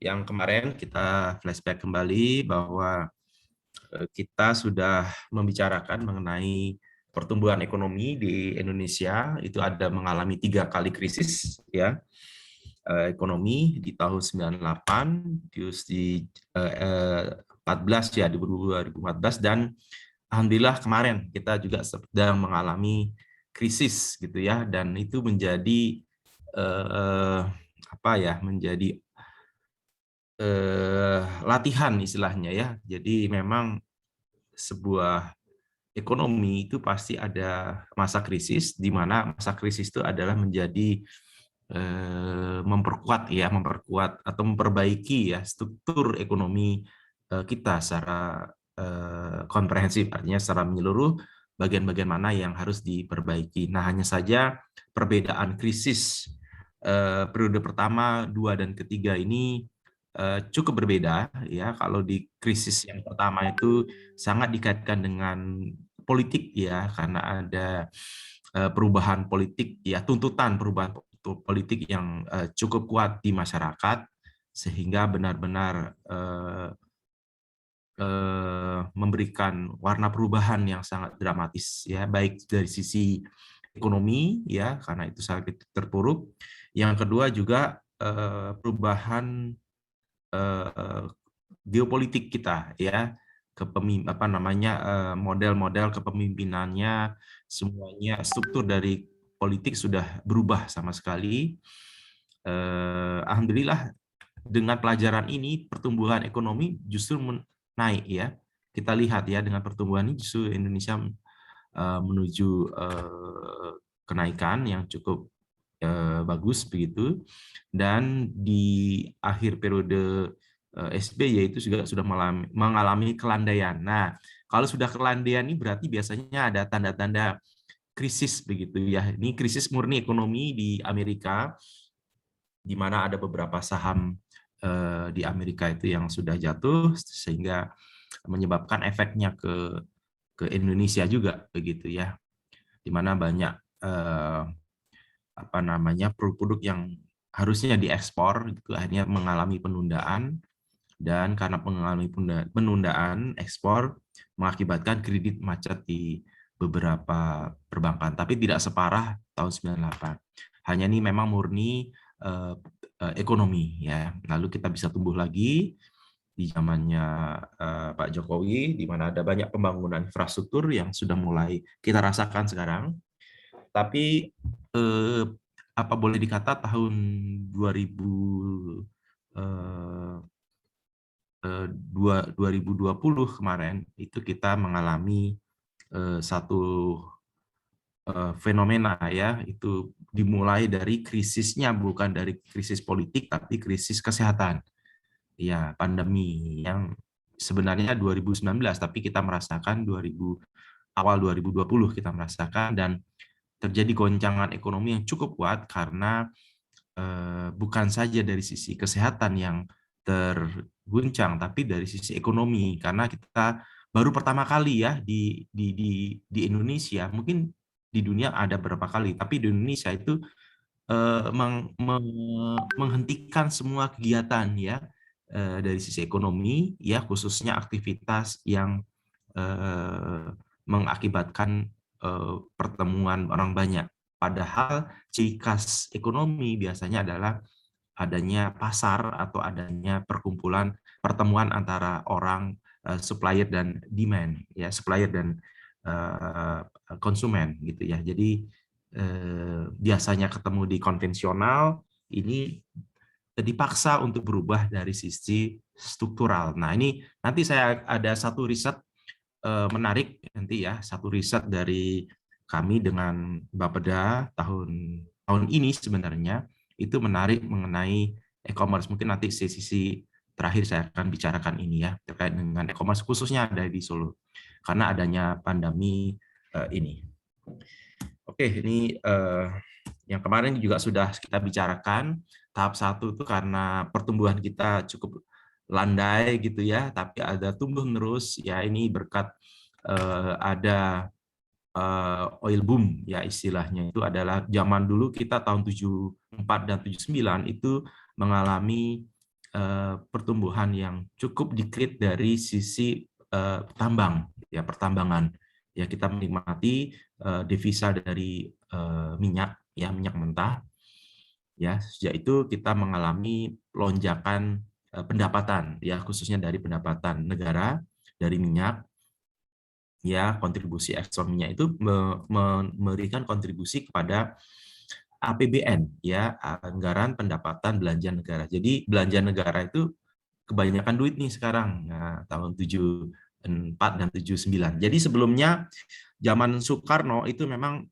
Yang kemarin kita flashback kembali bahwa kita sudah membicarakan mengenai pertumbuhan ekonomi di Indonesia. Itu ada mengalami 3 kali krisis ya, ekonomi di tahun 98, terus di 14 ya, di 2014, dan alhamdulillah kemarin kita juga sedang mengalami krisis gitu ya, dan itu menjadi menjadi latihan istilahnya ya. Jadi memang sebuah ekonomi itu pasti ada masa krisis, di mana masa krisis itu adalah menjadi memperkuat atau memperbaiki ya struktur ekonomi kita secara komprehensif, artinya secara menyeluruh bagian-bagian mana yang harus diperbaiki. Nah, hanya saja perbedaan krisis periode pertama, 2, dan ketiga ini cukup berbeda ya. Kalau di krisis yang pertama itu sangat dikaitkan dengan politik ya, karena ada perubahan politik ya, tuntutan perubahan politik yang cukup kuat di masyarakat, sehingga benar-benar memberikan warna perubahan yang sangat dramatis ya, baik dari sisi ekonomi ya, karena itu sangat terpuruk. Yang kedua juga perubahan geopolitik kita ya, model-model kepemimpinannya, semuanya struktur dari politik sudah berubah sama sekali. Alhamdulillah dengan pelajaran ini pertumbuhan ekonomi justru naik ya. Kita lihat ya, dengan pertumbuhan ini justru Indonesia menuju kenaikan yang cukup bagus begitu. Dan di akhir periode SBY itu juga sudah mengalami kelandaian. Nah, kalau sudah kelandaian ini berarti biasanya ada tanda-tanda krisis begitu ya. Ini krisis murni ekonomi di Amerika, di mana ada beberapa saham di Amerika itu yang sudah jatuh, sehingga menyebabkan efeknya ke Indonesia juga begitu ya, di mana banyak produk-produk yang harusnya diekspor gitu akhirnya mengalami penundaan, dan karena mengalami penundaan ekspor mengakibatkan kredit macet di beberapa perbankan, tapi tidak separah tahun 98. Hanya ini memang murni ekonomi ya. Lalu kita bisa tumbuh lagi di zamannya Pak Jokowi, di mana ada banyak pembangunan infrastruktur yang sudah mulai kita rasakan sekarang. Tapi apa boleh dikata tahun 2020 kemarin itu kita mengalami satu fenomena ya, itu dimulai dari krisisnya bukan dari krisis politik tapi krisis kesehatan. Ya, pandemi yang sebenarnya 2019 tapi kita merasakan awal 2020 kita merasakan, dan terjadi goncangan ekonomi yang cukup kuat karena bukan saja dari sisi kesehatan yang terguncang, tapi dari sisi ekonomi, karena kita baru pertama kali ya di Indonesia, mungkin di dunia ada beberapa kali, tapi di Indonesia itu menghentikan semua kegiatan ya dari sisi ekonomi ya, khususnya aktivitas yang mengakibatkan pertemuan orang banyak. Padahal ciri khas ekonomi biasanya adalah adanya pasar atau adanya pertemuan antara orang, supplier dan demand ya, supplier dan konsumen gitu ya. Jadi biasanya ketemu di konvensional, ini dipaksa untuk berubah dari sisi struktural. Nah, ini nanti saya ada satu riset menarik nanti ya, satu riset dari kami dengan Bapeda tahun ini sebenarnya, itu menarik mengenai e-commerce. Mungkin nanti sesi terakhir saya akan bicarakan ini ya, terkait dengan e-commerce khususnya ada di Solo karena adanya pandemi ini. Oke, ini yang kemarin juga sudah kita bicarakan. Tahap 1 itu karena pertumbuhan kita cukup landai gitu ya, tapi ada tumbuh terus ya, ini berkat ada oil boom ya istilahnya, itu adalah zaman dulu kita tahun 74 dan 79 itu mengalami pertumbuhan yang cukup dikrit dari sisi tambang ya, pertambangan ya, kita menikmati devisa dari minyak ya, minyak mentah ya. Sejak itu kita mengalami lonjakan pendapatan ya, khususnya dari pendapatan negara dari minyak ya. Kontribusi ekspor minyak itu memberikan kontribusi kepada APBN ya, anggaran pendapatan belanja negara. Jadi belanja negara itu kebanyakan duit nih sekarang. Nah, tahun 74 dan 79. Jadi sebelumnya zaman Soekarno itu memang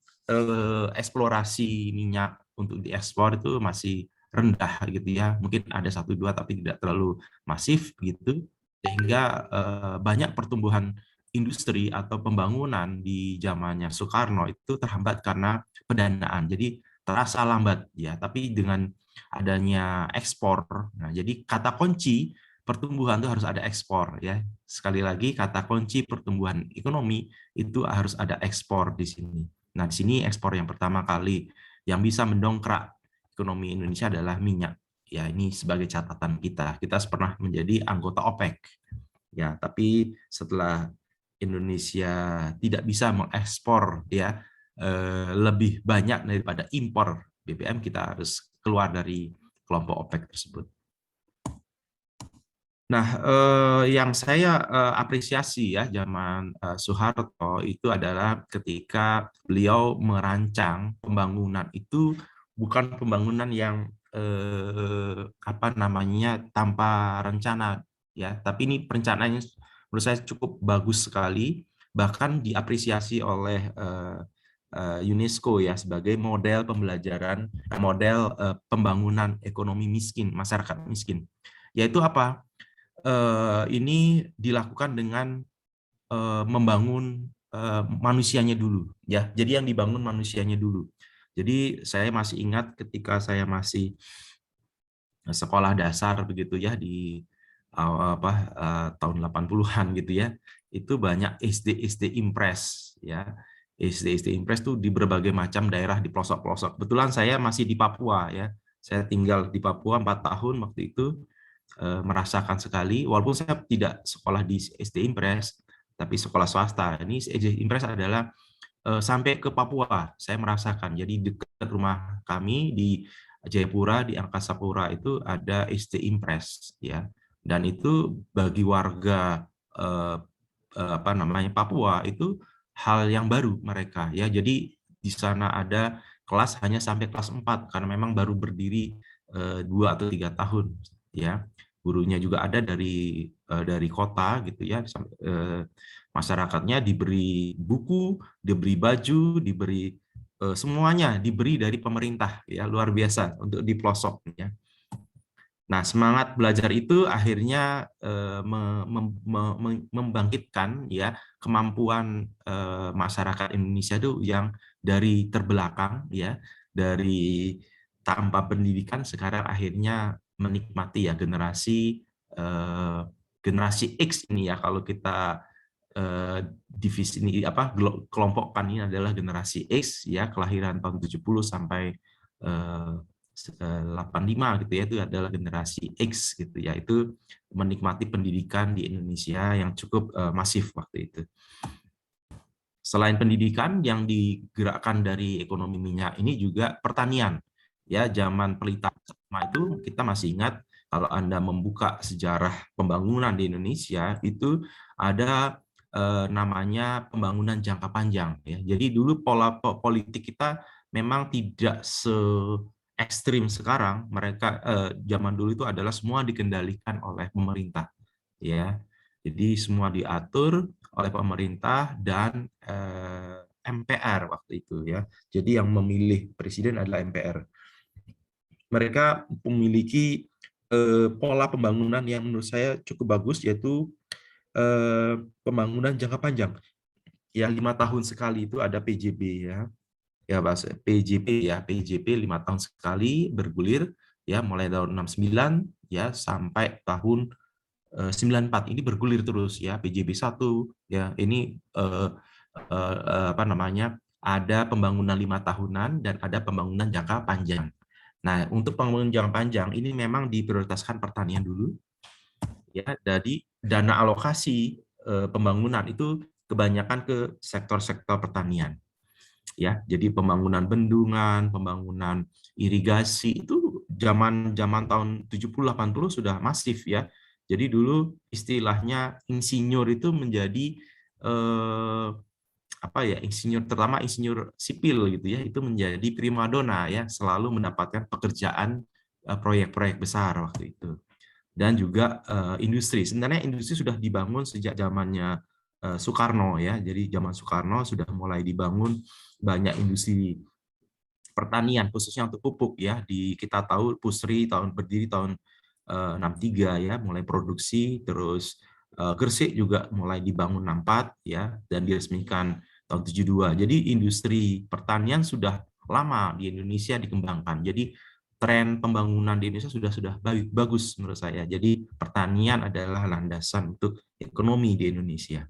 eksplorasi minyak untuk diekspor itu masih rendah gitu ya. Mungkin ada satu dua tapi tidak terlalu masif gitu. Sehingga banyak pertumbuhan industri atau pembangunan di zamannya Soekarno itu terhambat karena pendanaan. Jadi terasa lambat ya, tapi dengan adanya ekspor. Nah, jadi kata kunci pertumbuhan itu harus ada ekspor ya. Sekali lagi kata kunci pertumbuhan ekonomi itu harus ada ekspor di sini. Nah, di sini ekspor yang pertama kali yang bisa mendongkrak ekonomi Indonesia adalah minyak. Ya, ini sebagai catatan kita. Kita pernah menjadi anggota OPEC. Ya, tapi setelah Indonesia tidak bisa mengekspor ya lebih banyak daripada impor BBM, kita harus keluar dari kelompok OPEC tersebut. Nah, yang saya apresiasi ya zaman Soeharto itu adalah ketika beliau merancang pembangunan itu bukan pembangunan yang apa namanya tanpa rencana ya, tapi ini perencanaannya menurut saya cukup bagus sekali, bahkan diapresiasi oleh UNESCO ya sebagai model pembelajaran, model pembangunan ekonomi miskin, masyarakat miskin. Yaitu apa? Ini dilakukan dengan membangun manusianya dulu ya. Jadi yang dibangun manusianya dulu. Jadi saya masih ingat ketika saya masih sekolah dasar begitu ya di tahun 80-an gitu ya. Itu banyak SD Impres ya. SD Impres tuh di berbagai macam daerah di pelosok-pelosok. Kebetulan saya masih di Papua ya. Saya tinggal di Papua 4 tahun waktu itu, merasakan sekali, walaupun saya tidak sekolah di SD Impres, tapi sekolah swasta. Ini SD Impres adalah sampai ke Papua, saya merasakan. Jadi dekat rumah kami di Jayapura, di Angkasa Pura itu ada SD Impres, ya. Dan itu bagi warga apa namanya Papua itu hal yang baru mereka, ya. Jadi di sana ada kelas hanya sampai kelas 4 karena memang baru berdiri 2 atau 3 tahun, ya. Gurunya juga ada dari kota gitu ya, masyarakatnya diberi buku, diberi baju, diberi semuanya diberi dari pemerintah ya, luar biasa untuk di pelosok ya. Nah, semangat belajar itu akhirnya membangkitkan ya kemampuan masyarakat Indonesia itu yang dari terbelakang ya, dari tanpa pendidikan sekarang akhirnya menikmati ya generasi X ini ya, kalau kita divisi ini apa kelompokkan ini adalah generasi X ya, kelahiran tahun 70 sampai 85 gitu ya, itu adalah generasi X gitu ya, itu menikmati pendidikan di Indonesia yang cukup masif waktu itu. Selain pendidikan yang digerakkan dari ekonomi minyak ini juga pertanian ya. Zaman Pelita itu kita masih ingat, kalau Anda membuka sejarah pembangunan di Indonesia itu ada namanya pembangunan jangka panjang ya. Jadi dulu pola politik kita memang tidak se ekstrim sekarang. Mereka zaman dulu itu adalah semua dikendalikan oleh pemerintah ya. Jadi semua diatur oleh pemerintah dan MPR waktu itu ya. Jadi yang memilih presiden adalah MPR. Mereka memiliki pola pembangunan yang menurut saya cukup bagus, yaitu pembangunan jangka panjang. Yang 5 tahun sekali itu ada PJB ya. Ya bahasa PJP ya, PJP 5 tahun sekali bergulir ya, mulai tahun 69 ya sampai tahun 94 ini bergulir terus ya. PJB 1 ya, ini apa namanya, ada pembangunan 5 tahunan dan ada pembangunan jangka panjang. Nah, untuk pembangunan jangka panjang ini memang diprioritaskan pertanian dulu, ya. Jadi dana alokasi pembangunan itu kebanyakan ke sektor-sektor pertanian, ya. Jadi pembangunan bendungan, pembangunan irigasi itu zaman tahun 70-80 sudah masif, ya. Jadi dulu istilahnya insinyur itu menjadi apa ya, insinyur, terutama insinyur sipil gitu ya, itu menjadi primadona, ya, selalu mendapatkan pekerjaan proyek-proyek besar waktu itu. Dan juga industri. Sebenarnya industri sudah dibangun sejak zamannya Soekarno, ya. Jadi zaman Soekarno sudah mulai dibangun banyak industri pertanian khususnya untuk pupuk, ya. Kita tahu Pusri berdiri tahun 63, ya, mulai produksi. Terus Gresik juga mulai dibangun 64, ya, dan diresmikan tahun 72. Jadi industri pertanian sudah lama di Indonesia dikembangkan. Jadi tren pembangunan di Indonesia sudah bagus menurut saya. Jadi pertanian adalah landasan untuk ekonomi di Indonesia.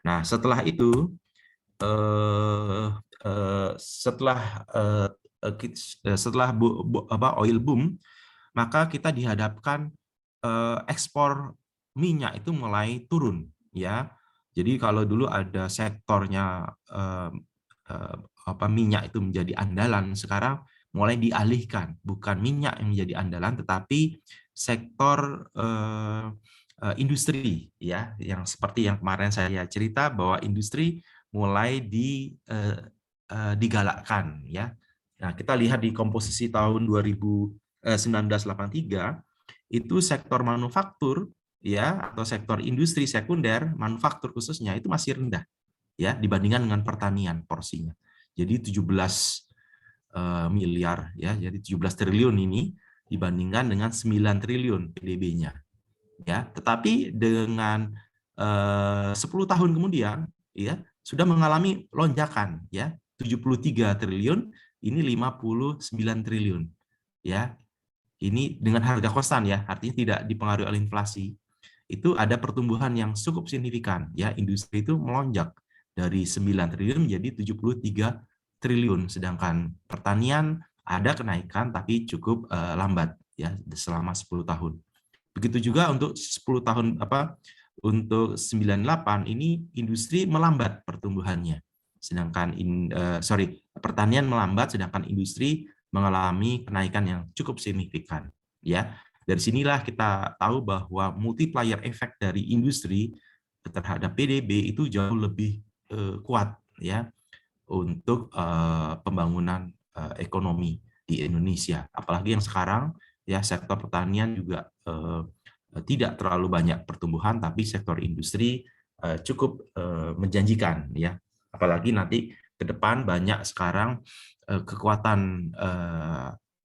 Nah, setelah itu setelah oil boom, maka kita dihadapkan ekspor minyak itu mulai turun, ya. Jadi kalau dulu ada sektornya minyak itu menjadi andalan, sekarang mulai dialihkan, bukan minyak yang menjadi andalan, tetapi sektor industri, ya, yang seperti yang kemarin saya cerita bahwa industri mulai digalakkan, ya. Nah, kita lihat di komposisi tahun 1983 itu sektor manufaktur, ya, atau sektor industri sekunder, manufaktur khususnya itu masih rendah, ya, dibandingkan dengan pertanian porsinya. Jadi 17 miliar, ya, jadi 17 triliun ini dibandingkan dengan 9 triliun PDB-nya, ya. Tetapi dengan 10 tahun kemudian, ya, sudah mengalami lonjakan, ya, 73 triliun ini 59 triliun, ya. Ini dengan harga konstan, ya, artinya tidak dipengaruhi oleh inflasi. Itu ada pertumbuhan yang cukup signifikan, ya. Industri itu melonjak dari 9 triliun menjadi 73 triliun, sedangkan pertanian ada kenaikan tapi cukup lambat, ya, selama 10 tahun. Begitu juga untuk 10 tahun untuk 98 ini industri melambat pertumbuhannya. Sedangkan pertanian melambat, sedangkan industri mengalami kenaikan yang cukup signifikan, ya. Dari sinilah kita tahu bahwa multiplier effect dari industri terhadap PDB itu jauh lebih kuat, ya, untuk pembangunan ekonomi di Indonesia. Apalagi yang sekarang, ya, sektor pertanian juga tidak terlalu banyak pertumbuhan, tapi sektor industri cukup menjanjikan, ya. Apalagi nanti ke depan banyak sekarang kekuatan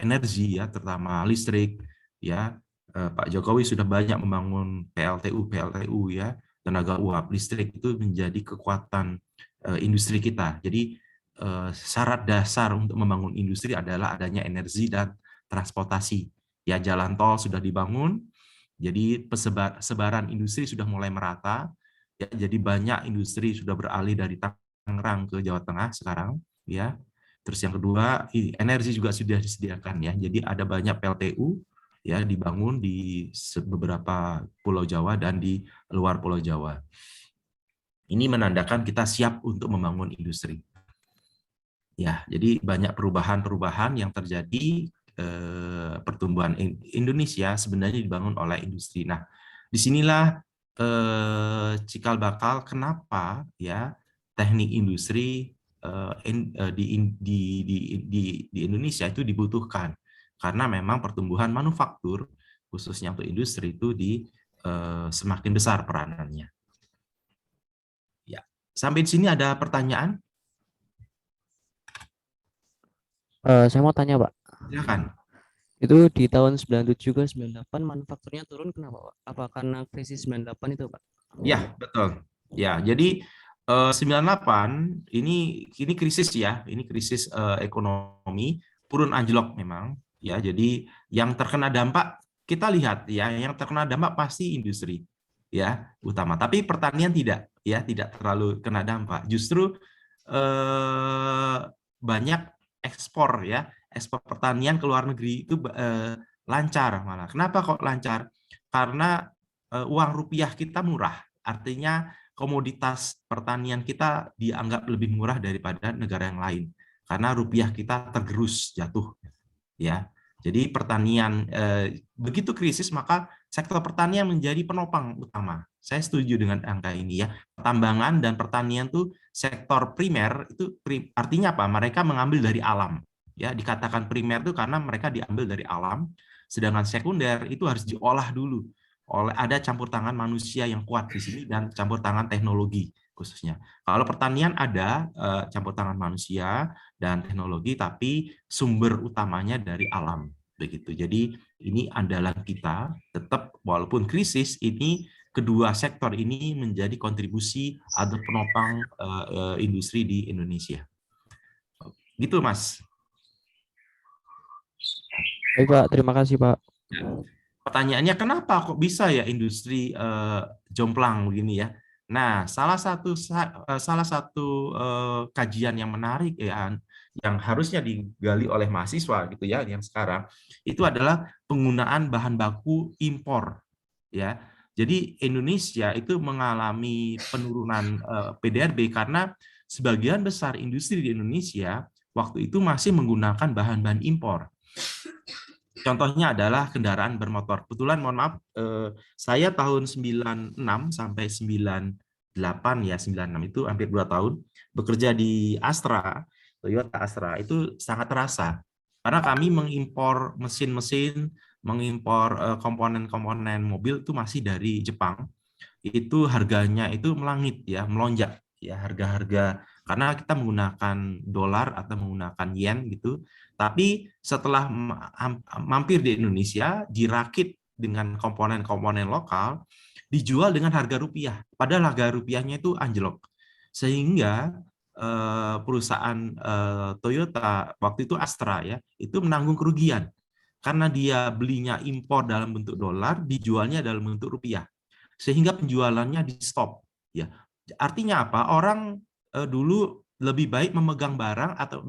energi, ya, terutama listrik, ya. Pak Jokowi sudah banyak membangun PLTU, ya, tenaga uap. Listrik itu menjadi kekuatan industri kita. Jadi syarat dasar untuk membangun industri adalah adanya energi dan transportasi. Ya, jalan tol sudah dibangun, jadi sebaran industri sudah mulai merata. Ya, jadi banyak industri sudah beralih dari Tangerang ke Jawa Tengah sekarang, ya. Terus yang kedua, energi juga sudah disediakan, ya. Jadi ada banyak PLTU, ya, dibangun di beberapa pulau Jawa dan di luar pulau Jawa. Ini menandakan kita siap untuk membangun industri. Ya, jadi banyak perubahan-perubahan yang terjadi. Pertumbuhan Indonesia sebenarnya dibangun oleh industri. Nah, disinilah cikal bakal kenapa, ya, teknik industri di Indonesia itu dibutuhkan, karena memang pertumbuhan manufaktur khususnya untuk industri itu semakin besar peranannya. Ya, sampai di sini ada pertanyaan? Saya mau tanya, Pak. Silakan. Itu di tahun 97 ke 98 manufakturnya turun kenapa, Pak? Apa karena krisis 98 itu, Pak? Ya, betul. Ya, jadi 98 ini krisis, ya, ini krisis ekonomi, turun anjlok memang, ya. Jadi yang terkena dampak kita lihat, ya, yang terkena dampak pasti industri, ya utama. Tapi pertanian tidak, ya tidak terlalu kena dampak. Justru banyak ekspor, ya ekspor pertanian ke luar negeri itu lancar malah. Kenapa kok lancar? Karena uang rupiah kita murah, artinya komoditas pertanian kita dianggap lebih murah daripada negara yang lain karena rupiah kita tergerus jatuh, ya. Jadi pertanian begitu krisis maka sektor pertanian menjadi penopang utama. Saya setuju dengan angka ini, ya. Pertambangan dan pertanian tuh sektor primer itu artinya apa? Mereka mengambil dari alam. Ya, dikatakan primer itu karena mereka diambil dari alam, sedangkan sekunder itu harus diolah dulu. Ada campur tangan manusia yang kuat di sini dan campur tangan teknologi khususnya. Kalau pertanian ada campur tangan manusia dan teknologi, tapi sumber utamanya dari alam, begitu. Jadi ini andalan kita, tetap walaupun krisis ini kedua sektor ini menjadi kontribusi atau penopang industri di Indonesia. Gitu, Mas. Baik, Pak. Terima kasih, Pak. Pertanyaannya, kenapa kok bisa ya industri jomplang begini, ya? Nah, salah satu kajian yang menarik, ya, yang harusnya digali oleh mahasiswa gitu, ya, yang sekarang itu adalah penggunaan bahan baku impor, ya. Jadi Indonesia itu mengalami penurunan PDRB karena sebagian besar industri di Indonesia waktu itu masih menggunakan bahan-bahan impor. Contohnya adalah kendaraan bermotor. Kebetulan, mohon maaf, saya tahun 96 sampai 98, ya 96 itu hampir 2 tahun bekerja di Astra, Toyota Astra, itu sangat terasa. Karena kami mengimpor mesin-mesin, mengimpor komponen-komponen mobil itu masih dari Jepang. Itu harganya itu melangit, ya, melonjak, ya, harga-harga, karena kita menggunakan dolar atau menggunakan yen gitu. Tapi setelah mampir di Indonesia, dirakit dengan komponen-komponen lokal, dijual dengan harga rupiah. Padahal harga rupiahnya itu anjlok. Sehingga perusahaan Toyota waktu itu Astra, ya, itu menanggung kerugian karena dia belinya impor dalam bentuk dolar, dijualnya dalam bentuk rupiah, sehingga penjualannya di stop, ya. Artinya apa? Orang dulu lebih baik memegang barang atau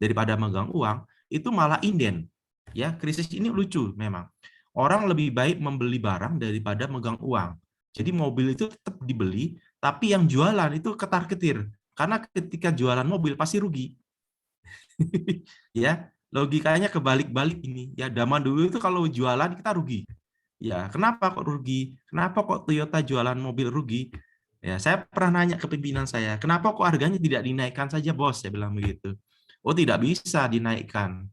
daripada memegang uang, itu malah inden, ya. Krisis ini lucu memang. Orang lebih baik membeli barang daripada megang uang. Jadi mobil itu tetap dibeli, tapi yang jualan itu ketar-ketir. Karena ketika jualan mobil pasti rugi. Ya, logikanya kebalik-balik ini. Ya, zaman dulu itu kalau jualan kita rugi. Ya, kenapa kok rugi? Kenapa kok Toyota jualan mobil rugi? Ya, saya pernah nanya ke pimpinan saya, kenapa kok harganya tidak dinaikkan saja, bos? Saya bilang begitu. Oh, tidak bisa dinaikkan,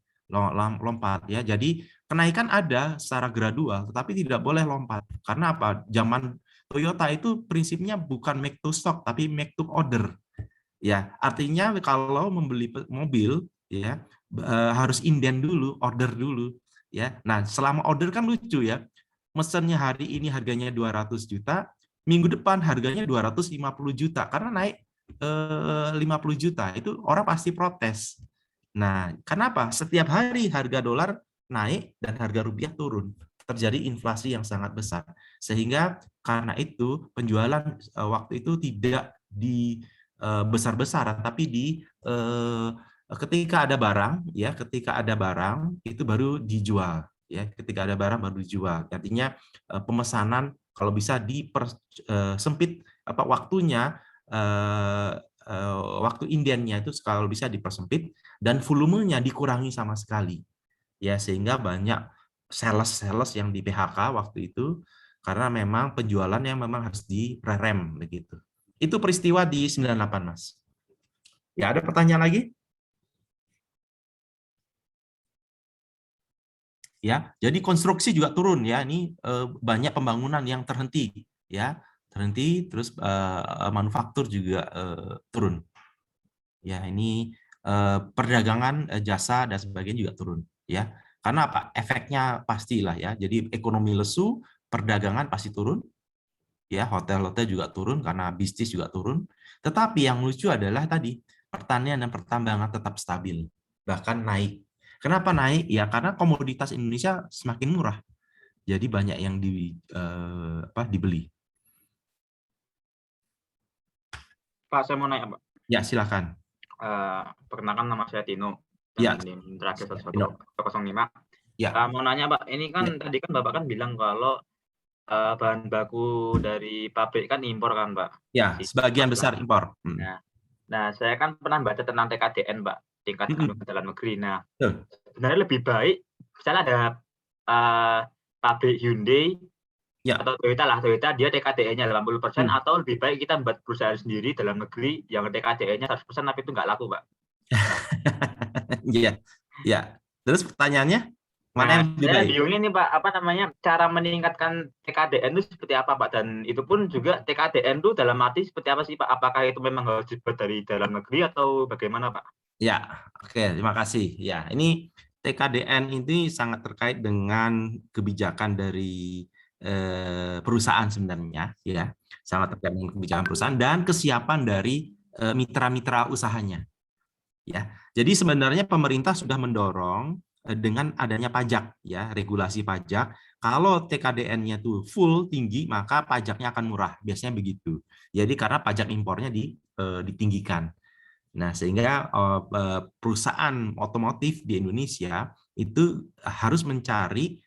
lompat, ya. Jadi kenaikan ada secara gradual, tetapi tidak boleh lompat. Karena apa? Zaman Toyota itu prinsipnya bukan make to stock, tapi make to order. Ya, artinya kalau membeli mobil, ya, harus inden dulu, order dulu, ya. Nah, selama order kan lucu, ya. Mesennya hari ini harganya 200 juta, minggu depan harganya 250 juta karena naik 50 juta. Itu orang pasti protes. Nah, kenapa? Setiap hari harga dolar naik dan harga rupiah turun. Terjadi inflasi yang sangat besar. Sehingga karena itu penjualan waktu itu tidak di besar-besaran, tapi ketika ada barang, ya, ketika ada barang itu baru dijual, ya, ketika ada barang baru dijual. Artinya pemesanan kalau bisa dipersempit waktunya, waktu indiannya itu kalau bisa dipersempit dan volumenya dikurangi sama sekali, ya, sehingga banyak sales yang di PHK waktu itu karena memang penjualan yang memang harus direm begitu. Itu peristiwa di 98, Mas. Ya, ada pertanyaan lagi? Ya, jadi konstruksi juga turun, ya. Ini banyak pembangunan yang terhenti, ya. Terhenti, terus manufaktur juga turun. Ya, ini perdagangan, jasa dan sebagainya juga turun, ya. Karena apa? Efeknya pastilah, ya. Jadi ekonomi lesu, perdagangan pasti turun, ya, hotel-hotel juga turun karena bisnis juga turun. Tetapi yang lucu adalah tadi pertanian dan pertambangan tetap stabil, bahkan naik. Kenapa naik? Ya karena komoditas Indonesia semakin murah, jadi banyak yang dibeli. Pak, saya mau nanya, Pak. Ya, silakan. Perkenalkan, nama saya Tino. Ya. Dan NIM terakhir Tino. 1105. Ya. Mau nanya, Pak, ini kan tadi kan Bapak kan bilang kalau bahan baku dari pabrik kan impor kan, Pak? Ya, sebagian besar impor. Nah, saya kan pernah baca tentang TKDN, Pak, tingkat kandungan dalam negeri. Nah, sebenarnya lebih baik misalnya ada pabrik Hyundai atau Toyota dia TKDN-nya 80%, atau lebih baik kita buat perusahaan sendiri dalam negeri yang TKDN-nya 100% tapi itu nggak laku, Pak. Iya. Ya. Terus pertanyaannya? Nah, saya bingungnya nih, Pak, cara meningkatkan TKDN itu seperti apa, Pak? Dan itu pun juga TKDN itu dalam arti seperti apa sih, Pak? Apakah itu memang harus dibuat dari dalam negeri atau bagaimana, Pak? Ya, oke, terima kasih. Ya, ini TKDN ini sangat terkait dengan kebijakan dari perusahaan sebenarnya, ya, sangat terkait dengan kebijakan perusahaan dan kesiapan dari mitra-mitra usahanya. Ya, jadi sebenarnya pemerintah sudah mendorong dengan adanya pajak, ya, regulasi pajak. Kalau TKDN-nya tuh full tinggi, maka pajaknya akan murah. Biasanya begitu. Jadi karena pajak impornya ditinggikan. Nah, sehingga perusahaan otomotif di Indonesia itu harus mencari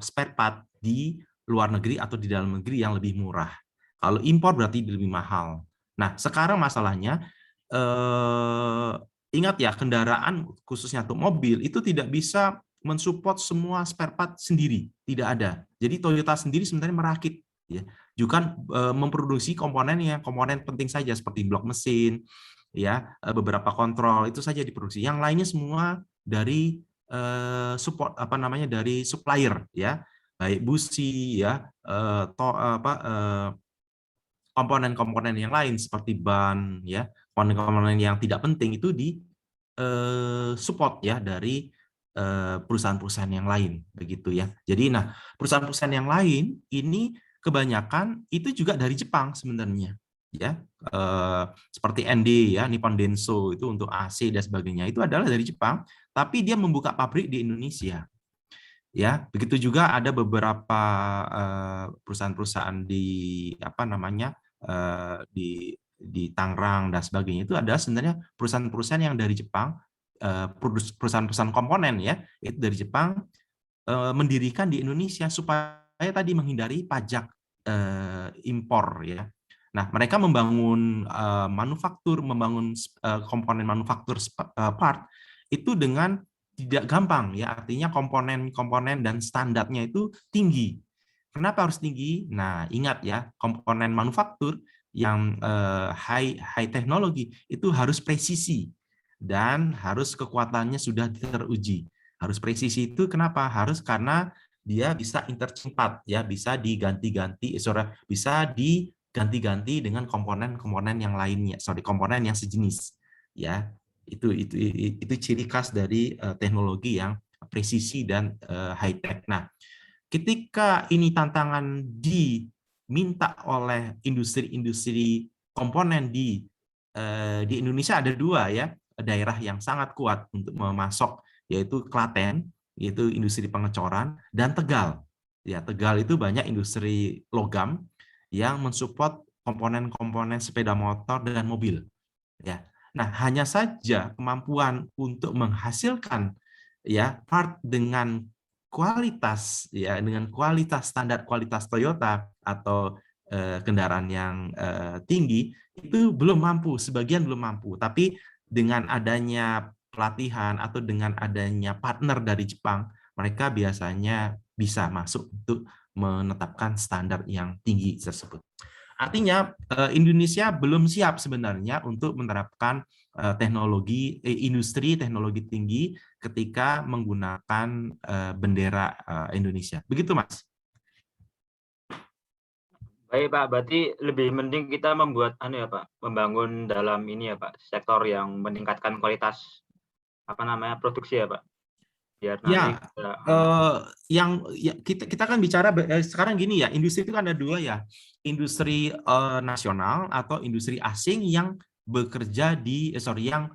spare part di luar negeri atau di dalam negeri yang lebih murah. Kalau impor berarti lebih mahal. Nah, sekarang masalahnya ingat ya, kendaraan khususnya untuk mobil itu tidak bisa mensupport semua spare part sendiri, tidak ada. Jadi Toyota sendiri sebenarnya merakit, ya, juga memproduksi komponen penting saja seperti blok mesin, ya, beberapa kontrol itu saja diproduksi. Yang lainnya semua dari support dari supplier, ya, baik busi, ya, komponen-komponen yang lain seperti ban, ya, komponen-komponen yang tidak penting itu di support, ya, dari perusahaan-perusahaan yang lain, begitu ya. Jadi, nah, perusahaan-perusahaan yang lain ini kebanyakan itu juga dari Jepang sebenarnya, ya, seperti ND, ya, Nippon Denso itu untuk AC dan sebagainya itu adalah dari Jepang, tapi dia membuka pabrik di Indonesia. Ya, begitu juga ada beberapa perusahaan-perusahaan di di Tangerang dan sebagainya itu adalah sebenarnya perusahaan-perusahaan yang dari Jepang, perusahaan-perusahaan komponen, ya, itu dari Jepang, mendirikan di Indonesia supaya tadi menghindari pajak impor, ya. Nah, mereka membangun manufaktur, membangun komponen manufaktur part itu dengan tidak gampang, ya, artinya komponen-komponen dan standarnya itu tinggi. Kenapa harus tinggi? Nah, ingat ya, komponen manufaktur yang high teknologi itu harus presisi dan harus kekuatannya sudah teruji. Harus presisi itu kenapa? Harus karena dia bisa interchange part, ya, bisa diganti-ganti, bisa diganti-ganti dengan komponen-komponen yang lainnya, komponen yang sejenis, ya. Itu ciri khas dari teknologi yang presisi dan high tech. Nah, ketika ini tantangan diminta oleh industri-industri komponen di Indonesia, ada dua, ya, daerah yang sangat kuat untuk memasok, yaitu Klaten, yaitu industri pengecoran, dan Tegal. Ya, Tegal itu banyak industri logam yang mensupport komponen-komponen sepeda motor dan mobil, ya. Nah, hanya saja kemampuan untuk menghasilkan, ya, part dengan kualitas, ya, dengan kualitas standar kualitas Toyota atau kendaraan yang tinggi itu belum mampu, sebagian belum mampu. Tapi dengan adanya pelatihan atau dengan adanya partner dari Jepang, mereka biasanya bisa masuk untuk menetapkan standar yang tinggi tersebut. Artinya Indonesia belum siap sebenarnya untuk menerapkan industri teknologi tinggi ketika menggunakan bendera Indonesia. Begitu, Mas. Baik, Pak, berarti lebih mending kita membangun dalam ini, ya, Pak, sektor yang meningkatkan kualitas produksi, ya, Pak. Biar nanti kita kan bicara sekarang gini, ya, industri itu kan ada dua, ya, industri nasional atau industri asing yang bekerja yang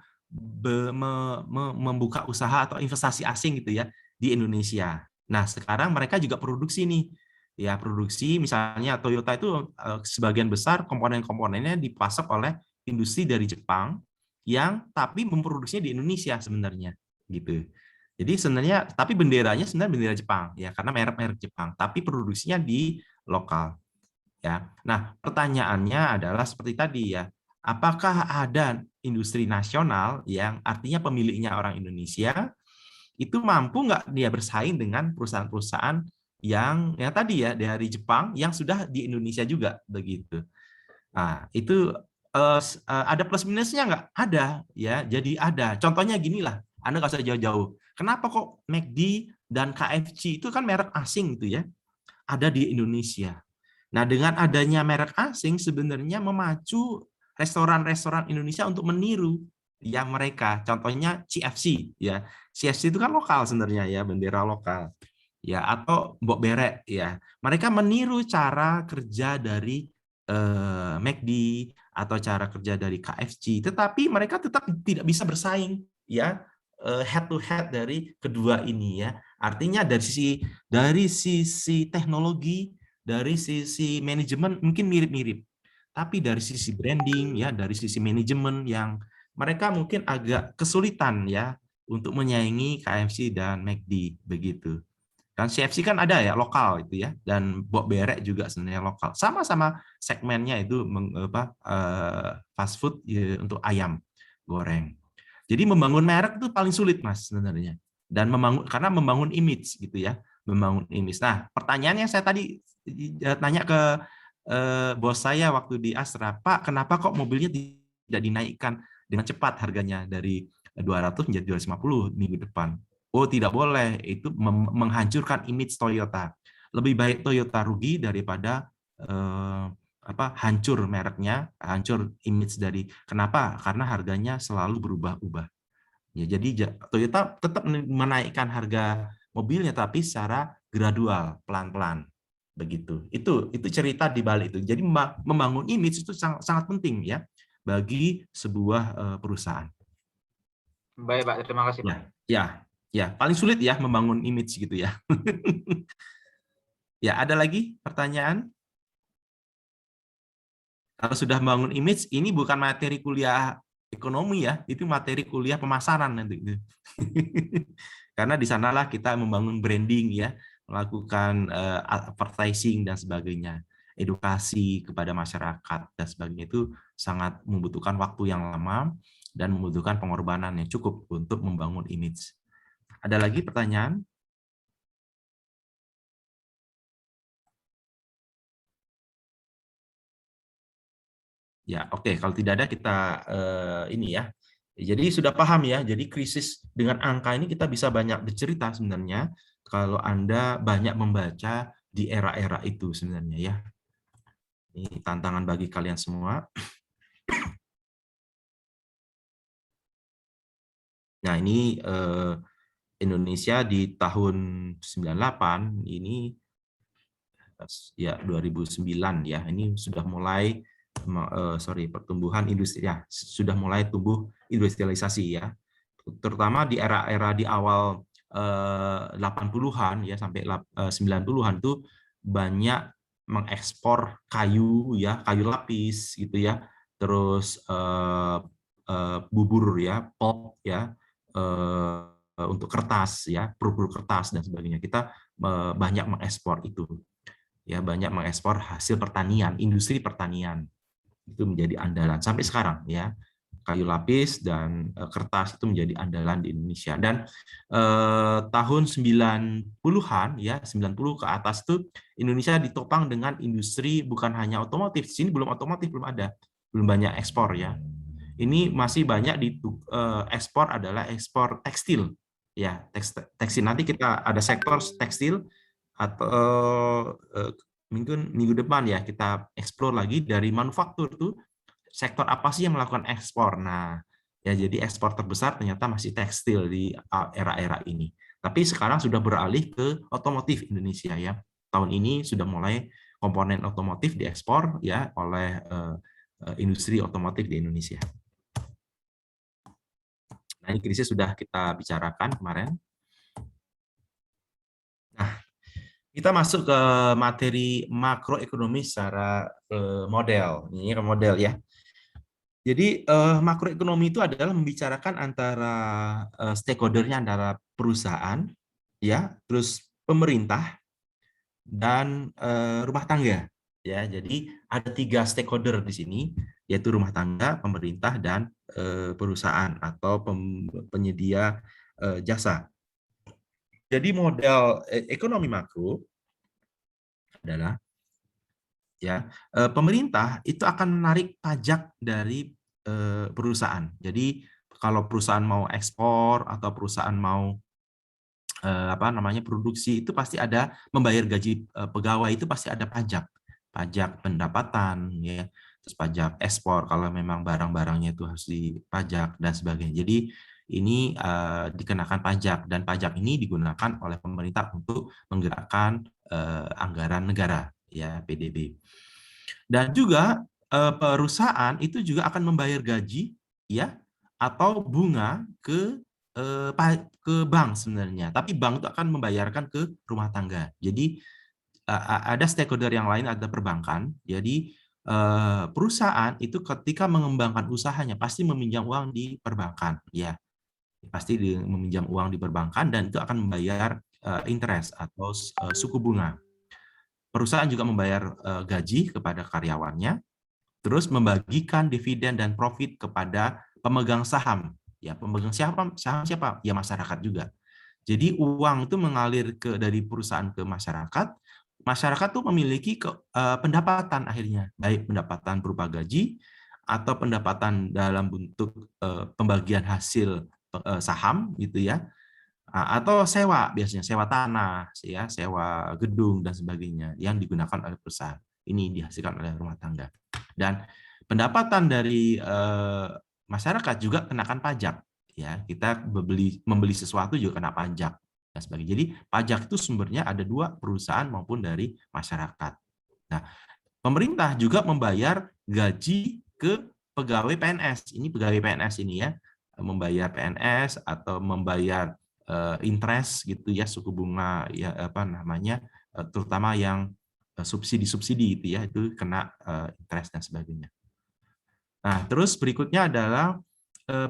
membuka usaha atau investasi asing gitu, ya, di Indonesia. Nah, sekarang mereka juga produksi nih ya produksi, misalnya Toyota itu sebagian besar komponen-komponennya dipasok oleh industri dari Jepang yang tapi memproduksinya di Indonesia sebenarnya gitu. Jadi sebenarnya tapi benderanya sebenarnya bendera Jepang ya karena merek-merek Jepang, tapi produksinya di lokal ya. Nah, pertanyaannya adalah seperti tadi ya. Apakah ada industri nasional yang artinya pemiliknya orang Indonesia itu mampu nggak dia bersaing dengan perusahaan-perusahaan yang tadi ya dari Jepang yang sudah di Indonesia juga begitu. Nah, itu ada plus minusnya nggak? Ada ya. Jadi ada. Contohnya ginilah. Anda nggak usah jauh-jauh. Kenapa kok McD dan KFC itu kan merek asing gitu ya? Ada di Indonesia. Nah, dengan adanya merek asing sebenarnya memacu restoran-restoran Indonesia untuk meniru yang mereka. Contohnya CFC ya. CFC itu kan lokal sebenarnya ya, bendera lokal. Ya, atau Mbok Berek ya. Mereka meniru cara kerja dari McD atau cara kerja dari KFC, tetapi mereka tetap tidak bisa bersaing ya head to head dari kedua ini ya. Artinya dari sisi teknologi, dari sisi manajemen mungkin mirip-mirip. Tapi dari sisi branding ya, dari sisi manajemen yang mereka mungkin agak kesulitan ya untuk menyaingi KFC dan McD begitu. Kan CFC kan ada ya lokal itu ya, dan Mbok Berek juga sebenarnya lokal. Sama-sama segmennya itu fast food ya, untuk ayam goreng. Jadi membangun merek itu paling sulit Mas sebenarnya. Dan karena membangun image gitu ya, membangun image. Nah, pertanyaannya saya tadi tanya ke bos saya waktu di Astra, Pak, kenapa kok mobilnya tidak dinaikkan dengan cepat harganya dari 200 menjadi 250 minggu depan? Oh, tidak boleh. Itu menghancurkan image Toyota. Lebih baik Toyota rugi daripada hancur mereknya, hancur image dari. Kenapa? Karena harganya selalu berubah-ubah. Ya, jadi Toyota tetap menaikkan harga mobilnya, tapi secara gradual, pelan-pelan. Begitu. Itu cerita di balik itu. Jadi membangun image itu sangat, sangat penting ya bagi sebuah perusahaan. Baik, Pak. Terima kasih, Pak. Ya, paling sulit ya membangun image gitu ya. Ya, ada lagi pertanyaan? Kalau sudah membangun image, ini bukan materi kuliah ekonomi ya, itu materi kuliah pemasaran nanti. Karena di sanalah kita membangun branding ya, melakukan advertising dan sebagainya, edukasi kepada masyarakat dan sebagainya, itu sangat membutuhkan waktu yang lama dan membutuhkan pengorbanan yang cukup untuk membangun image. Ada lagi pertanyaan? Ya, oke. Kalau tidak ada kita ini ya. Jadi sudah paham ya. Jadi krisis dengan angka ini kita bisa banyak bercerita sebenarnya kalau Anda banyak membaca di era-era itu sebenarnya ya. Ini tantangan bagi kalian semua. Nah, ini Indonesia di tahun 98 ini ya 2009 ya. Ini sudah mulai pertumbuhan industri ya, sudah mulai tumbuh industrialisasi ya, terutama di era-era di awal 80-an ya sampai 90-an itu banyak mengekspor kayu ya, kayu lapis gitu ya, terus bubur ya, pulp ya, untuk kertas ya, bubur kertas dan sebagainya. Kita banyak mengekspor itu ya, banyak mengekspor hasil pertanian, industri pertanian itu menjadi andalan sampai sekarang ya. Kayu lapis dan kertas itu menjadi andalan di Indonesia. Dan tahun 90-an ya, 90 ke atas itu Indonesia ditopang dengan industri bukan hanya otomotif. Di sini belum otomotif, belum ada. Belum banyak ekspor ya. Ini masih banyak di ekspor adalah ekspor tekstil ya, tekstil. Nanti kita ada sektor tekstil atau minggu depan ya kita eksplor lagi dari manufaktur tuh sektor apa sih yang melakukan ekspor. Nah, ya jadi ekspor terbesar ternyata masih tekstil di era-era ini. Tapi sekarang sudah beralih ke otomotif Indonesia ya. Tahun ini sudah mulai komponen otomotif diekspor ya oleh industri otomotif di Indonesia. Nah, ini krisis sudah kita bicarakan kemarin. Nah, Kita masuk ke materi makroekonomi secara model. Ini model ya. Jadi makroekonomi itu adalah membicarakan antara stakeholder-nya antara perusahaan, ya, terus pemerintah dan rumah tangga. Ya, jadi ada 3 stakeholder di sini, yaitu rumah tangga, pemerintah, dan perusahaan atau penyedia jasa. Jadi model ekonomi makro adalah ya pemerintah itu akan menarik pajak dari perusahaan. Jadi kalau perusahaan mau ekspor atau perusahaan mau produksi, itu pasti ada membayar gaji pegawai, itu pasti ada pajak pendapatan, ya, terus pajak ekspor kalau memang barang-barangnya itu harus dipajak dan sebagainya. Jadi ini dikenakan pajak, dan pajak ini digunakan oleh pemerintah untuk menggerakkan anggaran negara, ya, PDB. Dan juga perusahaan itu juga akan membayar gaji, ya, atau bunga ke bank sebenarnya, tapi bank itu akan membayarkan ke rumah tangga. Jadi ada stakeholder yang lain, ada perbankan. Jadi perusahaan itu ketika mengembangkan usahanya pasti meminjam uang di perbankan, ya, pasti meminjam uang di perbankan, dan itu akan membayar interest atau suku bunga. Perusahaan juga membayar gaji kepada karyawannya, terus membagikan dividen dan profit kepada pemegang saham. Ya, pemegang saham siapa? Ya, masyarakat juga. Jadi uang itu mengalir dari perusahaan ke masyarakat. Masyarakat tuh memiliki pendapatan akhirnya, baik pendapatan berupa gaji atau pendapatan dalam bentuk pembagian hasil saham gitu ya, atau sewa, biasanya sewa tanah, ya, sewa gedung dan sebagainya yang digunakan oleh perusahaan. Ini dihasilkan oleh rumah tangga. Dan pendapatan dari masyarakat juga kenakan pajak, ya. Kita membeli sesuatu juga kena pajak dan sebagainya. Jadi pajak itu sumbernya ada 2, perusahaan maupun dari masyarakat. Nah, pemerintah juga membayar gaji ke pegawai PNS. Ini pegawai PNS ini, ya, membayar PNS atau membayar interest gitu ya, suku bunga, ya, terutama yang subsidi itu ya, itu kena interest dan sebagainya. Nah, terus berikutnya adalah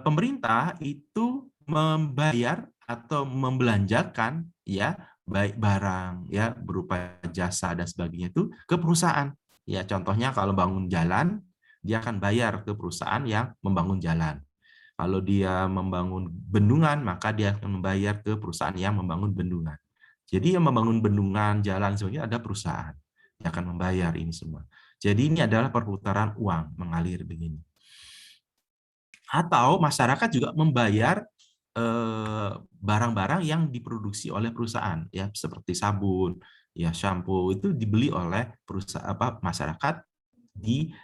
pemerintah itu membayar atau membelanjakan, ya, baik barang, ya, berupa jasa dan sebagainya itu ke perusahaan. Ya, contohnya kalau bangun jalan, dia akan bayar ke perusahaan yang membangun jalan. Kalau dia membangun bendungan, maka dia akan membayar ke perusahaan yang membangun bendungan. Jadi yang membangun bendungan, jalan, sebagainya ada perusahaan yang akan membayar ini semua. Jadi ini adalah perputaran uang mengalir begini. Atau masyarakat juga membayar barang-barang yang diproduksi oleh perusahaan, ya, seperti sabun, ya, shampoo, itu dibeli oleh perusahaan, masyarakat,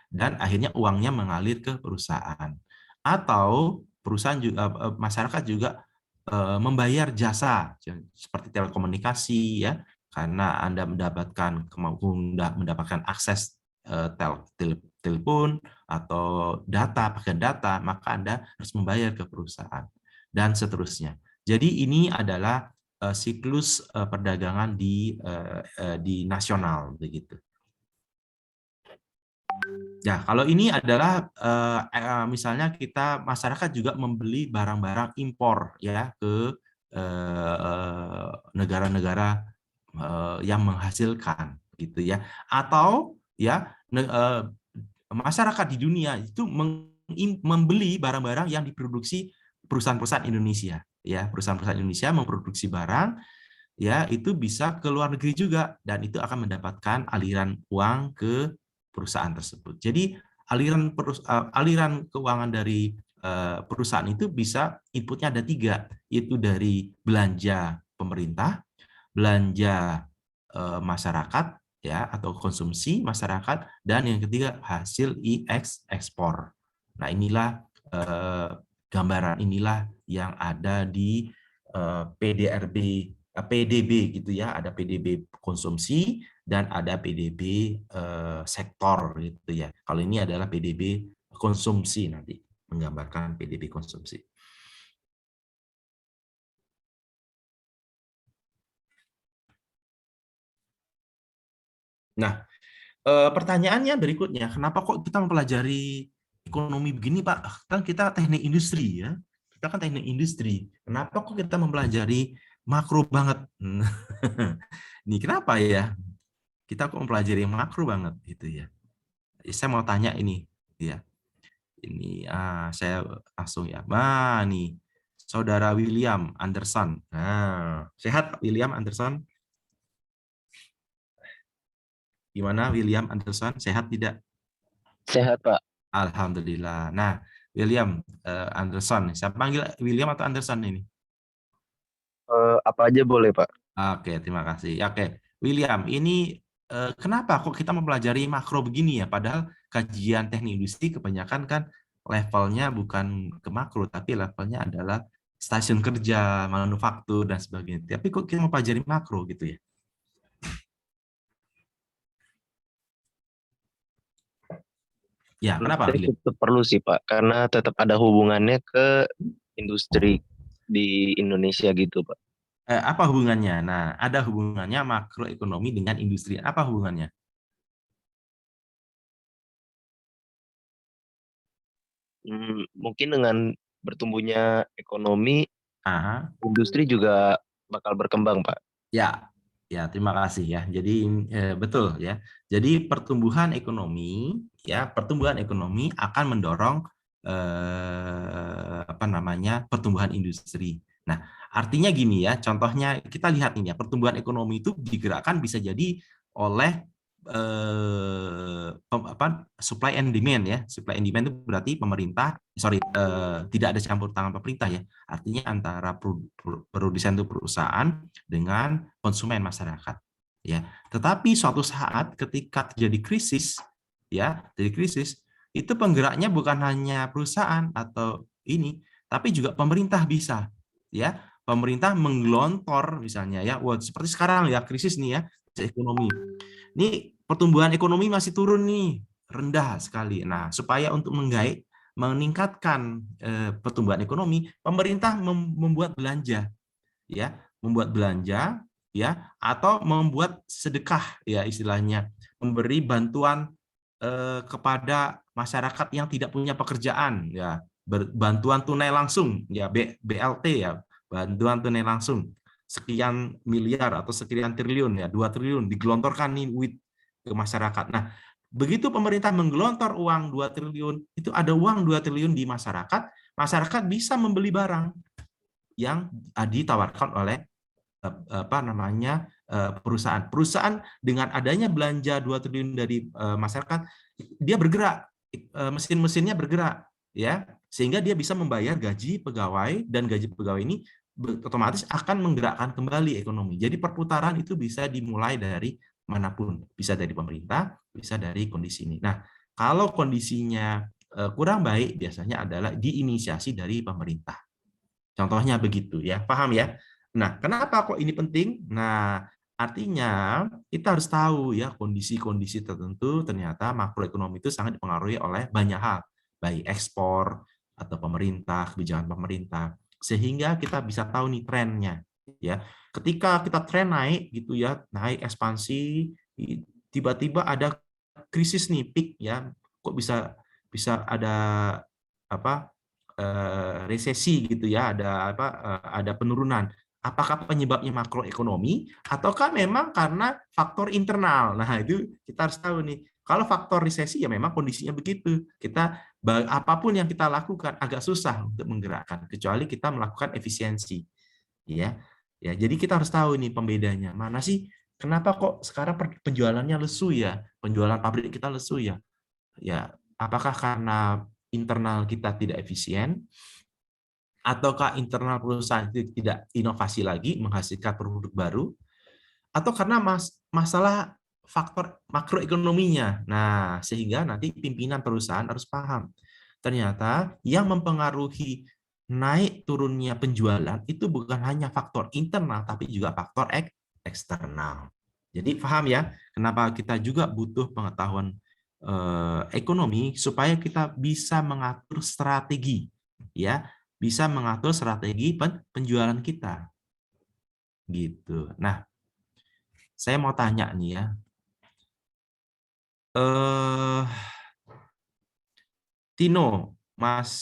dan akhirnya uangnya mengalir ke perusahaan. Atau perusahaan juga, masyarakat juga membayar jasa seperti telekomunikasi, ya, karena Anda mendapatkan akses telepon atau paket data, maka Anda harus membayar ke perusahaan dan seterusnya. Jadi ini adalah siklus perdagangan di nasional begitu. Ya, kalau ini adalah misalnya masyarakat juga membeli barang-barang impor, ya, ke negara-negara yang menghasilkan gitu ya, atau ya masyarakat di dunia itu membeli barang-barang yang diproduksi perusahaan-perusahaan Indonesia, ya, perusahaan-perusahaan Indonesia memproduksi barang, ya, itu bisa ke luar negeri juga, dan itu akan mendapatkan aliran uang ke perusahaan tersebut. Jadi aliran keuangan dari perusahaan itu bisa inputnya ada 3, yaitu dari belanja pemerintah, belanja masyarakat, ya, atau konsumsi masyarakat, dan yang ketiga hasil ekspor. Nah, inilah gambaran inilah yang ada di PDB gitu ya, ada PDB konsumsi dan ada PDB sektor gitu ya. Kalau ini adalah PDB konsumsi, nanti menggambarkan PDB konsumsi. Nah, pertanyaannya berikutnya, kenapa kok kita mempelajari ekonomi begini, Pak? Kan kita teknik industri ya. Kita kan teknik industri. Kenapa kok kita mempelajari makro banget? Ini kenapa ya? Kita kok mempelajari makro banget gitu ya. Saya mau tanya ini ya. Ini saya langsung ya. Nih, Saudara William Anderson. Nah, sehat William Anderson? Gimana William Anderson? Sehat tidak? Sehat, Pak. Alhamdulillah. Nah, William Anderson. Saya panggil William atau Anderson ini? Apa aja boleh, Pak? Oke, terima kasih. Oke, William, ini kenapa kok kita mempelajari makro begini ya? Padahal kajian teknik industri kebanyakan kan levelnya bukan ke makro, tapi levelnya adalah stasiun kerja, manufaktur, dan sebagainya. Tapi kok kita mempelajari makro gitu ya? Ya, kenapa? Tetap perlu sih, Pak, karena tetap ada hubungannya ke industri di Indonesia gitu, Pak. Apa hubungannya? Nah, ada hubungannya makroekonomi dengan industri. Apa hubungannya? Mungkin dengan bertumbuhnya ekonomi, industri juga bakal berkembang, Pak. Ya, terima kasih ya. Jadi betul ya. Jadi pertumbuhan ekonomi akan mendorong pertumbuhan industri. Nah, artinya gini ya. Contohnya kita lihat ini ya, pertumbuhan ekonomi itu digerakkan bisa jadi oleh supply and demand ya. Supply and demand itu berarti tidak ada campur tangan pemerintah ya. Artinya antara produsen itu perusahaan dengan konsumen masyarakat ya. Tetapi suatu saat ketika terjadi krisis itu penggeraknya bukan hanya perusahaan atau ini, tapi juga pemerintah bisa ya. Pemerintah menggelontor misalnya ya, seperti sekarang ya krisis nih ya, ekonomi. Ini pertumbuhan ekonomi masih turun nih, rendah sekali. Nah, supaya untuk meningkatkan pertumbuhan ekonomi, pemerintah membuat belanja ya, atau membuat sedekah ya istilahnya, memberi bantuan kepada masyarakat yang tidak punya pekerjaan ya, bantuan tunai langsung ya, BLT ya, bantuan tunai langsung sekian miliar atau sekian triliun ya, 2 triliun digelontorkan nih ke masyarakat. Nah, begitu pemerintah menggelontor uang 2 triliun, itu ada uang 2 triliun di masyarakat bisa membeli barang yang ditawarkan oleh perusahaan dengan adanya belanja 2 triliun dari masyarakat, dia bergerak, mesin-mesinnya bergerak ya, sehingga dia bisa membayar gaji pegawai, dan gaji pegawai ini otomatis akan menggerakkan kembali ekonomi. Jadi perputaran itu bisa dimulai dari manapun, bisa dari pemerintah, bisa dari kondisi ini. Nah, kalau kondisinya kurang baik, biasanya adalah diinisiasi dari pemerintah. Contohnya begitu ya, paham ya? Nah, kenapa kok ini penting? Nah, artinya kita harus tahu ya kondisi-kondisi tertentu ternyata makroekonomi itu sangat dipengaruhi oleh banyak hal, baik ekspor atau pemerintah, kebijakan pemerintah, sehingga kita bisa tahu nih trennya ya. Ketika kita tren naik gitu ya, naik ekspansi, tiba-tiba ada krisis nih, peak ya, kok bisa ada resesi gitu ya, ada penurunan. Apakah penyebabnya makroekonomi ataukah memang karena faktor internal? Nah, itu kita harus tahu nih. Kalau faktor resesi ya memang kondisinya begitu. Apapun yang kita lakukan agak susah untuk menggerakkan kecuali kita melakukan efisiensi. Ya. Ya, jadi kita harus tahu nih pembedanya. Mana sih kenapa kok sekarang penjualannya lesu ya? Penjualan pabrik kita lesu ya? Ya, apakah karena internal kita tidak efisien, ataukah internal perusahaan itu tidak inovasi lagi, menghasilkan produk baru, atau karena masalah faktor makroekonominya. Nah, sehingga nanti pimpinan perusahaan harus paham. Ternyata yang mempengaruhi naik turunnya penjualan itu bukan hanya faktor internal, tapi juga faktor eksternal. Jadi paham ya, kenapa kita juga butuh pengetahuan ekonomi supaya kita bisa mengatur strategi, ya, bisa mengatur strategi penjualan kita, gitu. Nah, saya mau tanya nih ya, eh Mas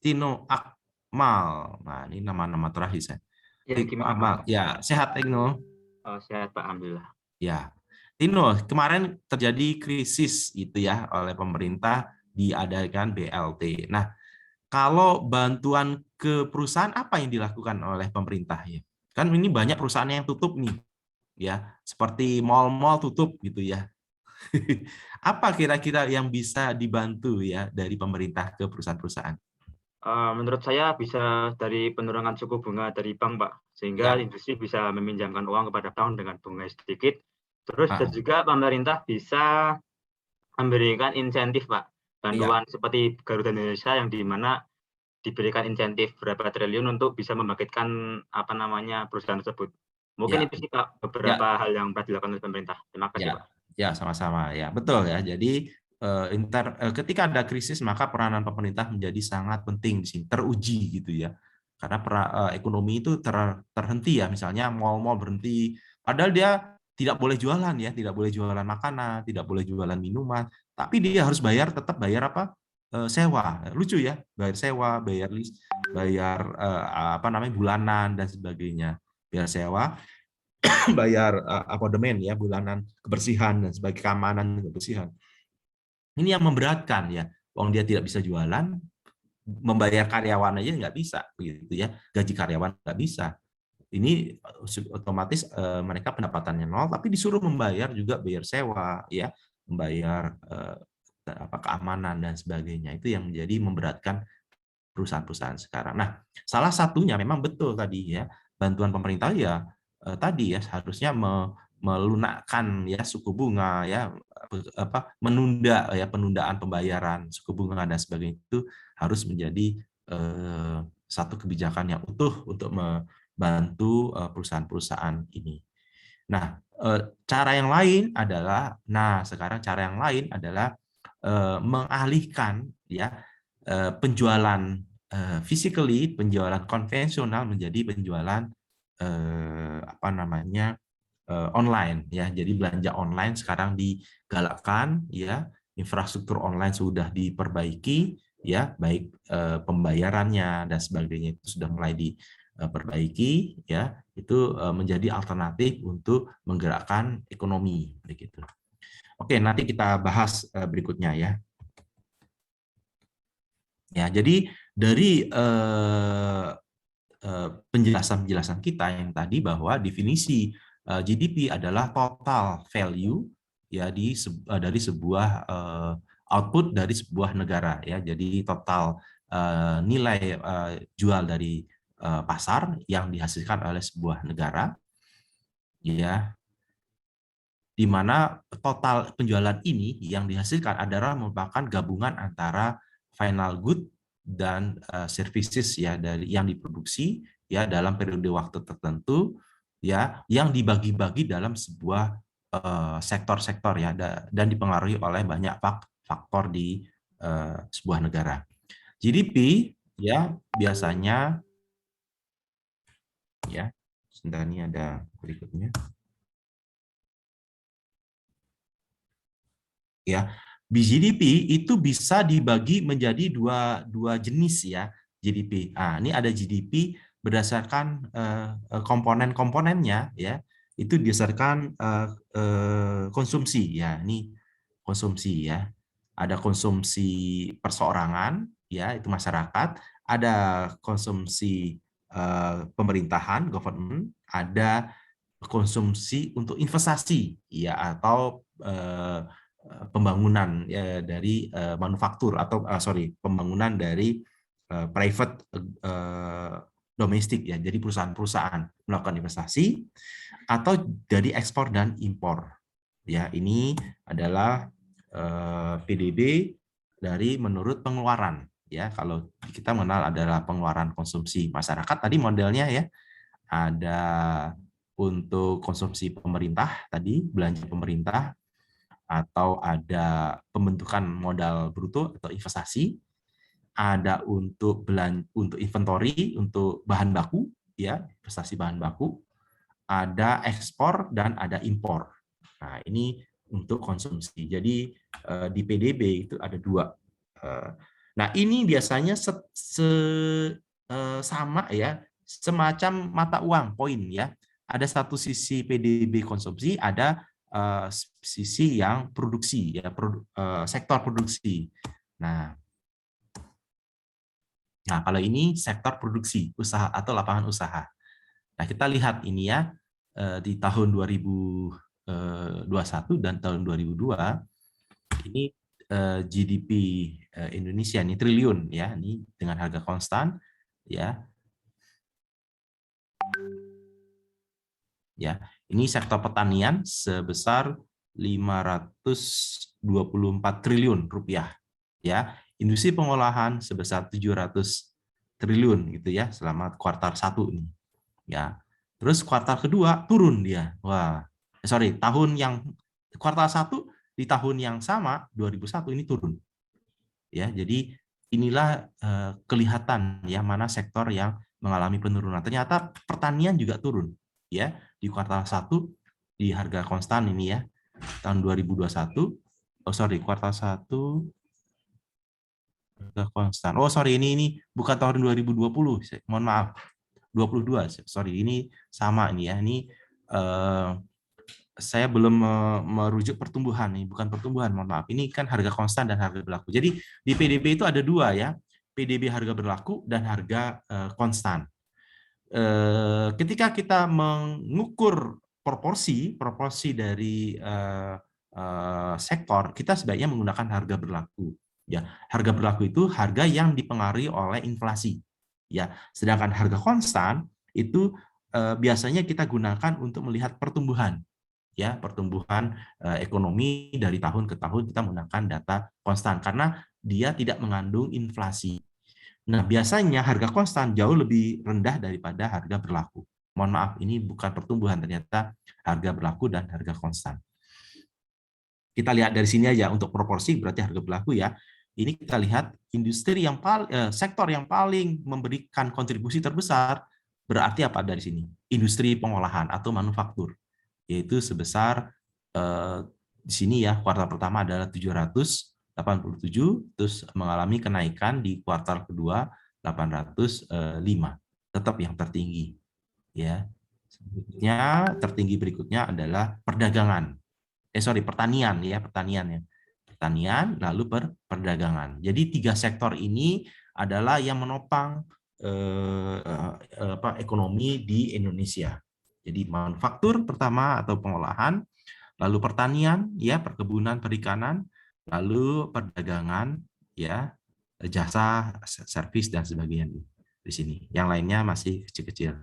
Tino Akmal. Nah, ini nama-nama terakhir saya. Ya, Tino gimana Akmal. Pak? Ya, sehat Tino. Oh, sehat Pak, alhamdulillah. Ya. Tino, kemarin terjadi krisis gitu ya oleh pemerintah, diadakan BLT. Nah, kalau bantuan ke perusahaan apa yang dilakukan oleh pemerintah ya? Kan ini banyak perusahaan yang tutup nih, ya, seperti mal-mal tutup gitu ya. Apa kira-kira yang bisa dibantu ya dari pemerintah ke perusahaan-perusahaan? Menurut saya bisa dari penurunan suku bunga dari bank, Pak, sehingga Ya. industri bisa meminjamkan uang kepada bank dengan bunga sedikit. Terus dan Ah, juga pemerintah bisa memberikan insentif, Pak, ya, bantuan seperti Garuda Indonesia yang di mana diberikan insentif berapa triliun untuk bisa membangkitkan apa namanya perusahaan tersebut. Mungkin ya, itu sih Pak ya, beberapa hal yang pernah dilakukan oleh pemerintah. Terima kasih ya, Pak. ya, sama-sama ya, betul ya. Jadi ketika ada krisis maka peranan pemerintah menjadi sangat penting di sini, teruji gitu ya. Karena ekonomi itu terhenti ya, misalnya mal-mal berhenti, padahal dia tidak boleh jualan ya, tidak boleh jualan makanan, tidak boleh jualan minuman, tapi dia harus tetap bayar apa? Sewa. Lucu ya, bayar sewa, bayar list, bayar apa namanya bulanan dan sebagainya, bayar sewa, bayar apartemen ya bulanan, kebersihan dan sebagai keamanan kebersihan. Ini yang memberatkan ya. Uang dia tidak bisa jualan, membayar karyawan aja nggak bisa, begitu ya. Gaji karyawan nggak bisa. Ini otomatis mereka pendapatannya nol, tapi disuruh membayar juga bayar sewa, ya, membayar apa keamanan dan sebagainya. Itu yang menjadi memberatkan perusahaan-perusahaan sekarang. Nah, salah satunya memang betul tadi ya, bantuan pemerintah ya tadi ya seharusnya melunakkan ya suku bunga ya menunda ya penundaan pembayaran suku bunga dan sebagainya itu harus menjadi satu kebijakan yang utuh untuk membantu perusahaan-perusahaan ini. Nah, cara yang lain adalah sekarang cara yang lain adalah mengalihkan ya penjualan physically, penjualan konvensional menjadi penjualan apa namanya online ya. Jadi belanja online sekarang digalakkan ya, infrastruktur online sudah diperbaiki ya, baik pembayarannya dan sebagainya itu sudah mulai diperbaiki ya. Itu menjadi alternatif untuk menggerakkan ekonomi begitu. Oke, nanti kita bahas berikutnya ya. Ya, jadi dari penjelasan-penjelasan kita yang tadi bahwa definisi GDP adalah total value ya dari sebuah output dari sebuah negara ya. Jadi total nilai jual dari pasar yang dihasilkan oleh sebuah negara ya, di mana total penjualan ini yang dihasilkan adalah merupakan gabungan antara final good dan services ya dari yang diproduksi ya dalam periode waktu tertentu ya yang dibagi-bagi dalam sebuah sektor-sektor ya dan dipengaruhi oleh banyak faktor di sebuah negara. GDP ya biasanya ya, sebentar ini ada berikutnya. Ya, GDP itu bisa dibagi menjadi dua jenis ya GDP. Nah, ini ada GDP berdasarkan komponen-komponennya ya, itu berdasarkan konsumsi ya. Ini konsumsi ya. Ada konsumsi perseorangan ya, itu masyarakat, ada konsumsi pemerintahan, government, ada konsumsi untuk investasi ya atau pembangunan ya, dari manufaktur atau pembangunan dari private domestik ya, jadi perusahaan-perusahaan melakukan investasi atau dari ekspor dan impor ya. Ini adalah PDB dari menurut pengeluaran ya. Kalau kita mengenal adalah pengeluaran konsumsi masyarakat tadi modelnya ya, ada untuk konsumsi pemerintah tadi, belanja pemerintah, atau ada pembentukan modal bruto atau investasi, ada untuk untuk inventory, untuk bahan baku ya, investasi bahan baku, ada ekspor dan ada impor. Nah, ini untuk konsumsi. Jadi di PDB itu ada 2. Nah, ini biasanya sama ya, semacam mata uang poin ya. Ada satu sisi PDB konsumsi, ada sisi yang produksi ya, sektor produksi. Nah, kalau ini sektor produksi, usaha atau lapangan usaha. Nah, kita lihat ini ya, di tahun 2021 dan tahun 2002, ini GDP Indonesia ini triliun ya, ini dengan harga konstan ya. Ya, ini sektor pertanian sebesar 524 triliun rupiah ya. Industri pengolahan sebesar 700 triliun gitu ya selama kuartal 1 ini. Ya. Terus kuartal kedua turun dia. Wah, kuartal 1 di tahun yang sama 2001 ini turun. Ya, jadi inilah kelihatan ya mana sektor yang mengalami penurunan. Ternyata pertanian juga turun ya di kuartal 1 di harga konstan ini ya. Tahun 2021 kuartal 1 harga konstan. Ini bukan tahun 2020. Mohon maaf. 22. Ini sama ini ya. Ini saya belum merujuk pertumbuhan nih, bukan pertumbuhan, mohon maaf. Ini kan harga konstan dan harga berlaku. Jadi di PDB itu ada 2 ya, PDB harga berlaku dan harga konstan. Ketika kita mengukur proporsi dari sektor, kita sebaiknya menggunakan harga berlaku. Ya, harga berlaku itu harga yang dipengaruhi oleh inflasi. Ya, sedangkan harga konstan itu biasanya kita gunakan untuk melihat pertumbuhan. Ya, pertumbuhan ekonomi dari tahun ke tahun kita menggunakan data konstan karena dia tidak mengandung inflasi. Nah, biasanya harga konstan jauh lebih rendah daripada harga berlaku. Mohon maaf, ini bukan pertumbuhan, ternyata harga berlaku dan harga konstan. Kita lihat dari sini aja untuk proporsi berarti harga berlaku ya. Ini kita lihat industri yang sektor yang paling memberikan kontribusi terbesar berarti apa dari sini? Industri pengolahan atau manufaktur. Yaitu sebesar di sini ya kuartal pertama adalah 787, terus mengalami kenaikan di kuartal kedua 805, tetap yang tertinggi ya. Selanjutnya tertinggi berikutnya adalah perdagangan, pertanian ya, pertanian lalu perdagangan. Jadi 3 sektor ini adalah yang menopang ekonomi di Indonesia. Jadi manufaktur pertama atau pengolahan, lalu pertanian ya, perkebunan, perikanan, lalu perdagangan ya, jasa, servis dan sebagainya di sini. Yang lainnya masih kecil-kecil.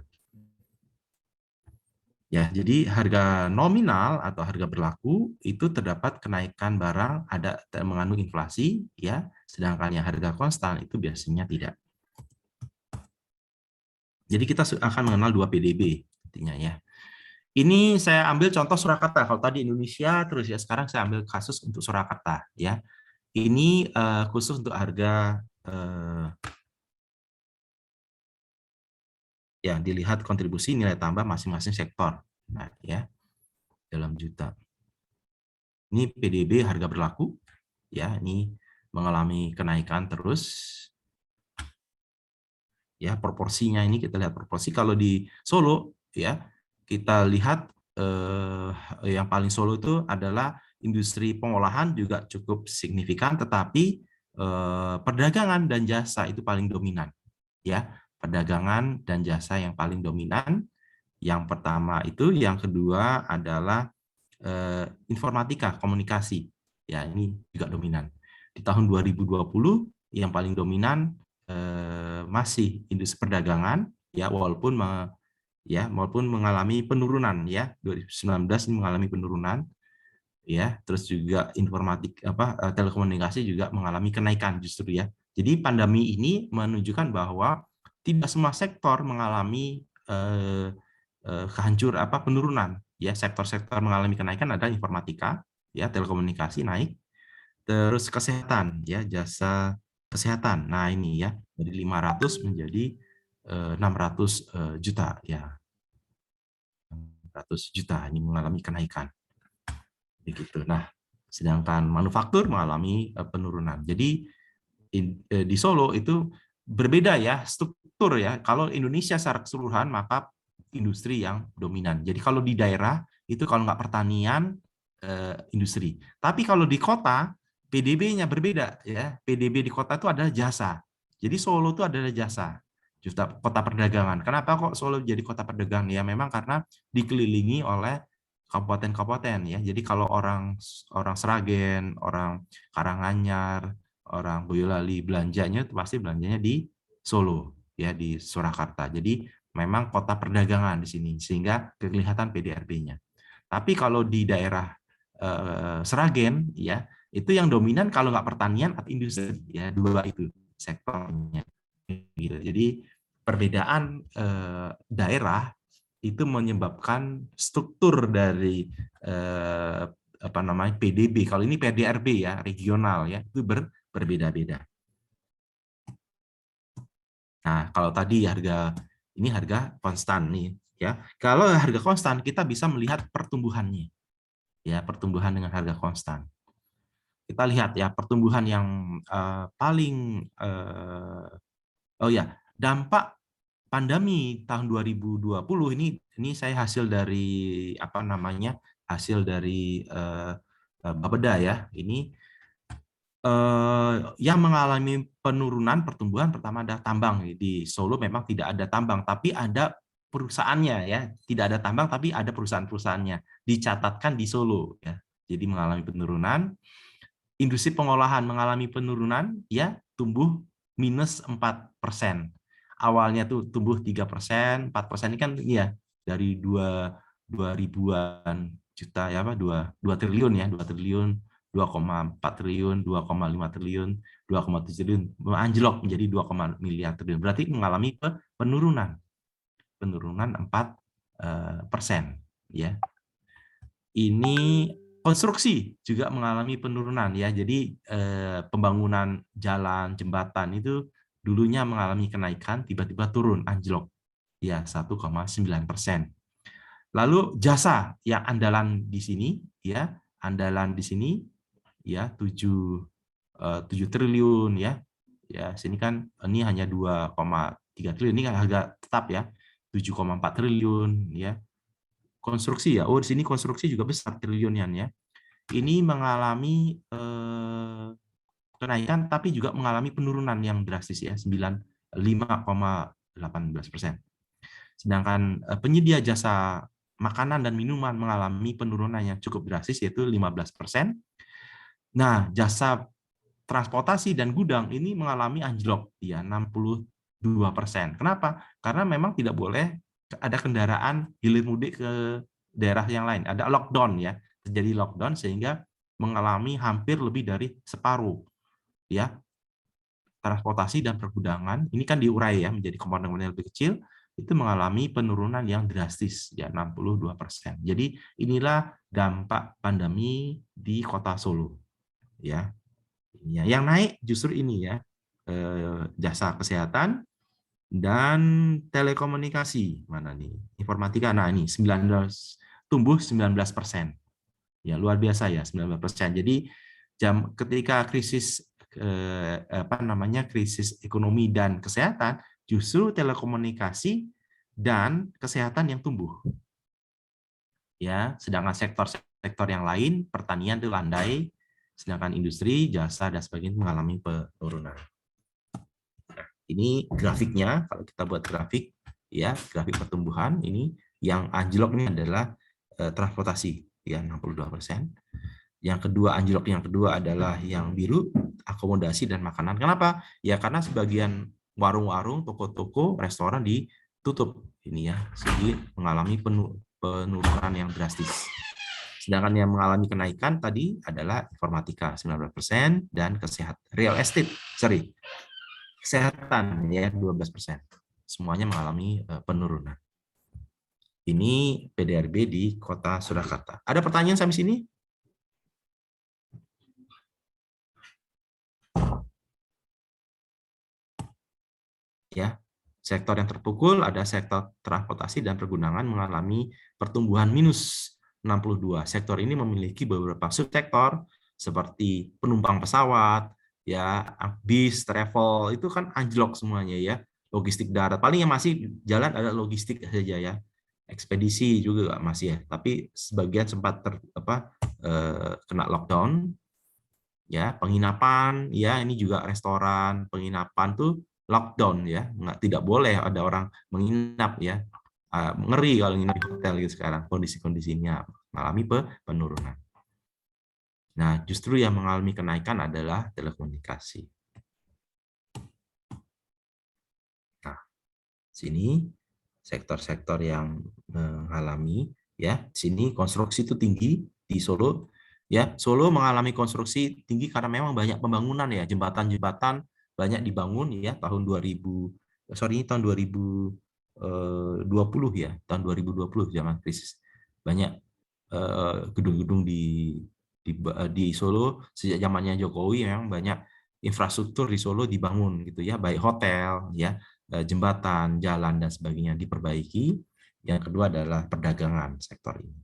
Ya, jadi harga nominal atau harga berlaku itu terdapat kenaikan barang ada mengandung inflasi ya, sedangkan yang harga konstan itu biasanya tidak. Jadi kita akan mengenal 2 PDB intinya ya. Ini saya ambil contoh Surakarta. Kalau tadi Indonesia terus ya, sekarang saya ambil kasus untuk Surakarta ya. Ini khusus untuk harga ya, dilihat kontribusi nilai tambah masing-masing sektor. Nah, ya. Dalam juta. Ini PDB harga berlaku ya, ini mengalami kenaikan terus. Ya, proporsinya ini kita lihat proporsi kalau di Solo ya, kita lihat yang paling Solo itu adalah industri pengolahan juga cukup signifikan, tetapi perdagangan dan jasa itu paling dominan ya, perdagangan dan jasa yang paling dominan. Yang pertama itu, yang kedua adalah informatika, komunikasi ya, ini juga dominan. Di tahun 2020 yang paling dominan masih industri perdagangan ya, walaupun mengalami penurunan ya, 2019 ini mengalami penurunan ya, terus juga telekomunikasi juga mengalami kenaikan justru ya. Jadi pandemi ini menunjukkan bahwa tidak semua sektor mengalami penurunan ya. Sektor-sektor mengalami kenaikan adalah informatika ya, telekomunikasi naik, terus kesehatan ya, jasa kesehatan. Nah, ini ya, dari 500 menjadi 600 juta ya. 600 juta ini mengalami kenaikan. Begitu. Nah, sedangkan manufaktur mengalami penurunan. Jadi di Solo itu berbeda ya struktur ya. Kalau Indonesia secara keseluruhan maka industri yang dominan. Jadi kalau di daerah itu kalau nggak pertanian industri. Tapi kalau di kota PDB-nya berbeda ya. PDB di kota itu adalah jasa. Jadi Solo itu adalah jasa. Kota perdagangan. Kenapa kok Solo jadi kota perdagangan? Ya memang karena dikelilingi oleh kabupaten-kabupaten ya. Jadi kalau orang Sragen, orang Karanganyar, orang Boyolali belanjanya itu pasti belanjanya di Solo ya, di Surakarta. Jadi memang kota perdagangan di sini sehingga kelihatan PDRB-nya. Tapi kalau di daerah Sragen ya, itu yang dominan kalau nggak pertanian atau industri ya, dua itu sektornya gitu. Jadi perbedaan daerah itu menyebabkan struktur dari PDB. Kalau ini PDRB ya, regional ya, itu berbeda-beda. Nah, kalau tadi ini harga konstan nih ya. Kalau harga konstan kita bisa melihat pertumbuhannya. Ya, pertumbuhan dengan harga konstan. Kita lihat ya pertumbuhan yang paling dampak pandemi tahun 2020 ini saya hasil dari hasil dari Bapeda ya. Ini yang mengalami penurunan pertumbuhan pertama ada tambang. Di Solo memang tidak ada tambang, tapi ada perusahaannya ya. Tidak ada tambang tapi ada perusahaan-perusahaannya dicatatkan di Solo ya. Jadi mengalami penurunan. Industri pengolahan mengalami penurunan ya, tumbuh minus 4%. Awalnya tuh tumbuh 3%, 4% ini kan ya dari 2 ribuan juta ya 2 triliun ya, 2 triliun, 2,4 triliun, 2,5 triliun, 2,7 triliun anjlok menjadi 2, miliar triliun. Berarti mengalami penurunan 4% ya. Ini konstruksi juga mengalami penurunan ya. Jadi pembangunan jalan, jembatan itu dulunya mengalami kenaikan, tiba-tiba turun anjlok ya 1,9%. Lalu jasa yang andalan di sini ya, andalan di sini ya 7 triliun ya. Ya, sini kan ini hanya 2,3 triliun, ini kan harga tetap ya. 7,4 triliun ya. Konstruksi ya. Oh, di sini konstruksi juga besar triliunan ya. Ini mengalami kenaikan tapi juga mengalami penurunan yang drastis ya, 5,18%. Sedangkan penyedia jasa makanan dan minuman mengalami penurunan yang cukup drastis yaitu 15%. Nah, jasa transportasi dan gudang ini mengalami anjlok ya 62%. Kenapa? Karena memang tidak boleh ada kendaraan hilir mudik ke daerah yang lain. Ada lockdown ya, terjadi lockdown sehingga mengalami hampir lebih dari separuh ya transportasi dan pergudangan. Ini kan diurai ya menjadi komponen-komponen lebih kecil, itu mengalami penurunan yang drastis ya 62%. Jadi inilah dampak pandemi di Kota Solo ya. Yang naik justru ini ya, jasa kesehatan dan telekomunikasi. Mana nih? Informatika. Nah, ini tumbuh 19%. Ya, luar biasa ya, 19%. Jadi ketika krisis krisis ekonomi dan kesehatan, justru telekomunikasi dan kesehatan yang tumbuh. Ya, sedangkan sektor-sektor yang lain, pertanian itu landai, sedangkan industri, jasa, dan sebagainya mengalami penurunan. Nah, ini grafiknya, kalau kita buat grafik, ya grafik pertumbuhan, ini yang anjlok ini adalah transportasi, ya 62%. Yang kedua, anjlok yang kedua adalah yang biru, akomodasi dan makanan. Kenapa? Ya karena sebagian warung-warung, toko-toko, restoran ditutup. Ini ya, jadi mengalami penurunan yang drastis. Sedangkan yang mengalami kenaikan tadi adalah informatika 19% dan kesehatan ya 12%. Semuanya mengalami penurunan. Ini PDRB di Kota Surakarta. Ada pertanyaan sampai sini? Ya. Sektor yang terpukul ada sektor transportasi dan pergudangan mengalami pertumbuhan minus 62. Sektor ini memiliki beberapa subsektor seperti penumpang pesawat, ya, bis, travel, itu kan anjlok semuanya ya. Logistik darat, paling yang masih jalan ada logistik saja ya. Ekspedisi juga masih ya, tapi sebagian sempat kena lockdown. Ya, penginapan, ya ini juga restoran, penginapan tuh lockdown ya, tidak boleh ada orang menginap ya. Ngeri kalau nginap di hotel gitu sekarang, kondisi-kondisinya mengalami penurunan. Nah, justru yang mengalami kenaikan adalah telekomunikasi. Nah, sini sektor-sektor yang mengalami ya, sini konstruksi itu tinggi di Solo ya. Solo mengalami konstruksi tinggi karena memang banyak pembangunan ya, jembatan-jembatan banyak dibangun ya tahun 2020 ya, tahun 2020 zaman krisis. Banyak gedung-gedung di Solo sejak zamannya Jokowi, memang banyak infrastruktur di Solo dibangun gitu ya, baik hotel ya, jembatan, jalan dan sebagainya diperbaiki. Yang kedua adalah perdagangan sektor ini.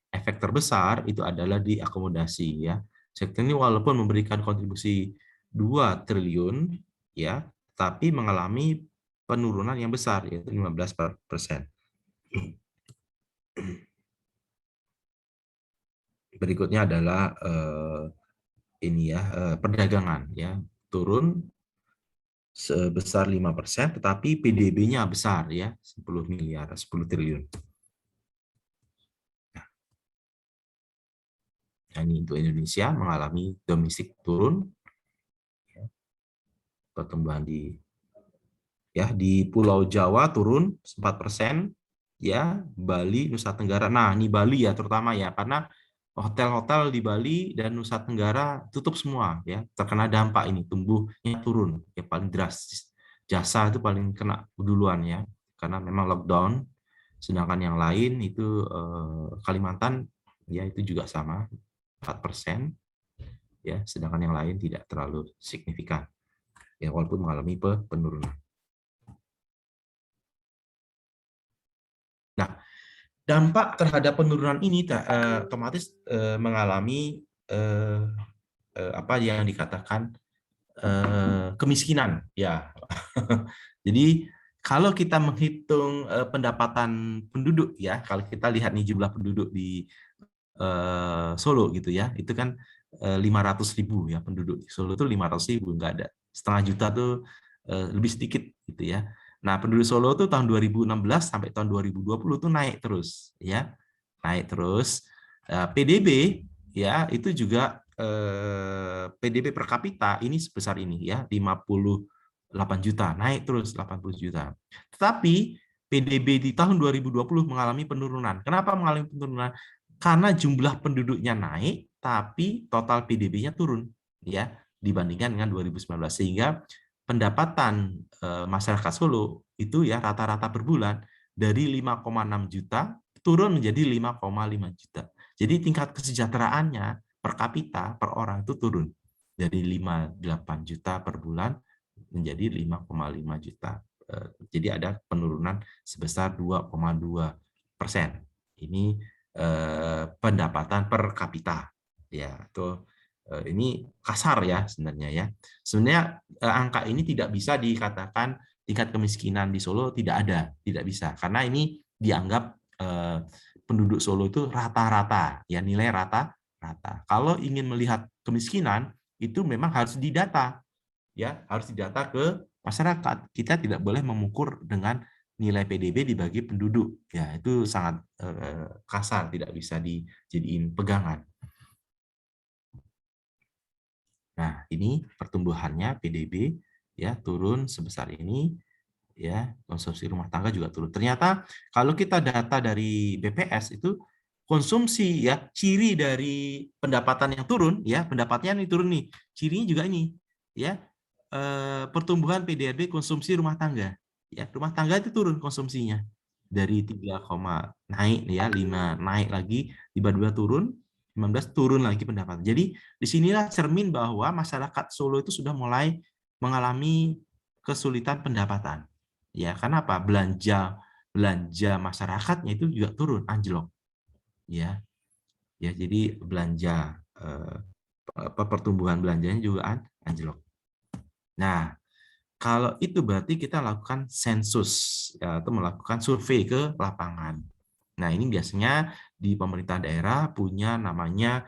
Efek terbesar itu adalah di akomodasi ya. Sektor ini walaupun memberikan kontribusi 2 triliun ya, tapi mengalami penurunan yang besar yaitu 15%. Berikutnya adalah ini ya, perdagangan ya, turun sebesar 5%, tetapi PDB-nya besar ya, 10 miliar, 10 triliun. Nah, ini untuk Indonesia mengalami domestik turun, pertumbuhan di Pulau Jawa turun 4%, ya, Bali, Nusa Tenggara. Nah, ini Bali ya terutama ya, karena hotel-hotel di Bali dan Nusa Tenggara tutup semua ya, terkena dampak ini, tumbuhnya turun ya, paling drastis. Jasa itu paling kena duluan ya, karena memang lockdown. Sedangkan yang lain itu Kalimantan ya itu juga sama 4% ya, sedangkan yang lain tidak terlalu signifikan ya, walaupun mengalami penurunan. Nah, dampak terhadap penurunan ini otomatis mengalami apa yang dikatakan kemiskinan ya. Jadi kalau kita menghitung pendapatan penduduk ya, kalau kita lihat nih jumlah penduduk di Solo gitu ya, itu kan 500.000 ya penduduk di Solo, itu 500.000, nggak ada, setengah juta tuh lebih sedikit gitu ya. Nah, penduduk Solo tuh tahun 2016 sampai tahun 2020 tuh naik terus ya, naik terus. PDB ya itu juga PDB per kapita ini sebesar ini ya, 58 juta, naik terus 80 juta. Tetapi PDB di tahun 2020 mengalami penurunan. Kenapa mengalami penurunan? Karena jumlah penduduknya naik, tapi total PDB-nya turun ya dibandingkan dengan 2019, sehingga pendapatan masyarakat Solo itu ya rata-rata per bulan dari 5,6 juta turun menjadi 5,5 juta. Jadi tingkat kesejahteraannya per kapita per orang itu turun dari 58 juta per bulan menjadi 5,5 juta. Jadi ada penurunan sebesar 2,2%. Ini pendapatan per kapita ya, itu ini kasar ya sebenarnya ya. Sebenarnya angka ini tidak bisa dikatakan tingkat kemiskinan di Solo tidak ada, tidak bisa, karena ini dianggap penduduk Solo itu rata-rata ya, nilai rata-rata. Kalau ingin melihat kemiskinan itu memang harus didata ya, harus didata ke masyarakat. Kita tidak boleh mengukur dengan nilai PDB dibagi penduduk ya, itu sangat kasar, tidak bisa dijadiin pegangan. Nah, ini pertumbuhannya PDB ya turun sebesar ini ya, konsumsi rumah tangga juga turun. Ternyata kalau kita data dari BPS itu konsumsi ya, ciri dari pendapatan yang turun ya, pendapatannya ini turun nih. Cirinya juga ini ya, pertumbuhan PDB konsumsi rumah tangga. Ya, rumah tangga itu turun konsumsinya dari 3, naik ya, 5 naik lagi, tiba-tiba turun, 15 turun lagi pendapatan. Jadi disinilah cermin bahwa masyarakat Solo itu sudah mulai mengalami kesulitan pendapatan. Ya, karena apa? Belanja belanja masyarakatnya itu juga turun, anjlok. Ya, jadi belanja pertumbuhan belanjanya juga anjlok. Nah, kalau itu berarti kita lakukan sensus atau melakukan survei ke lapangan. Nah, ini biasanya di pemerintah daerah punya namanya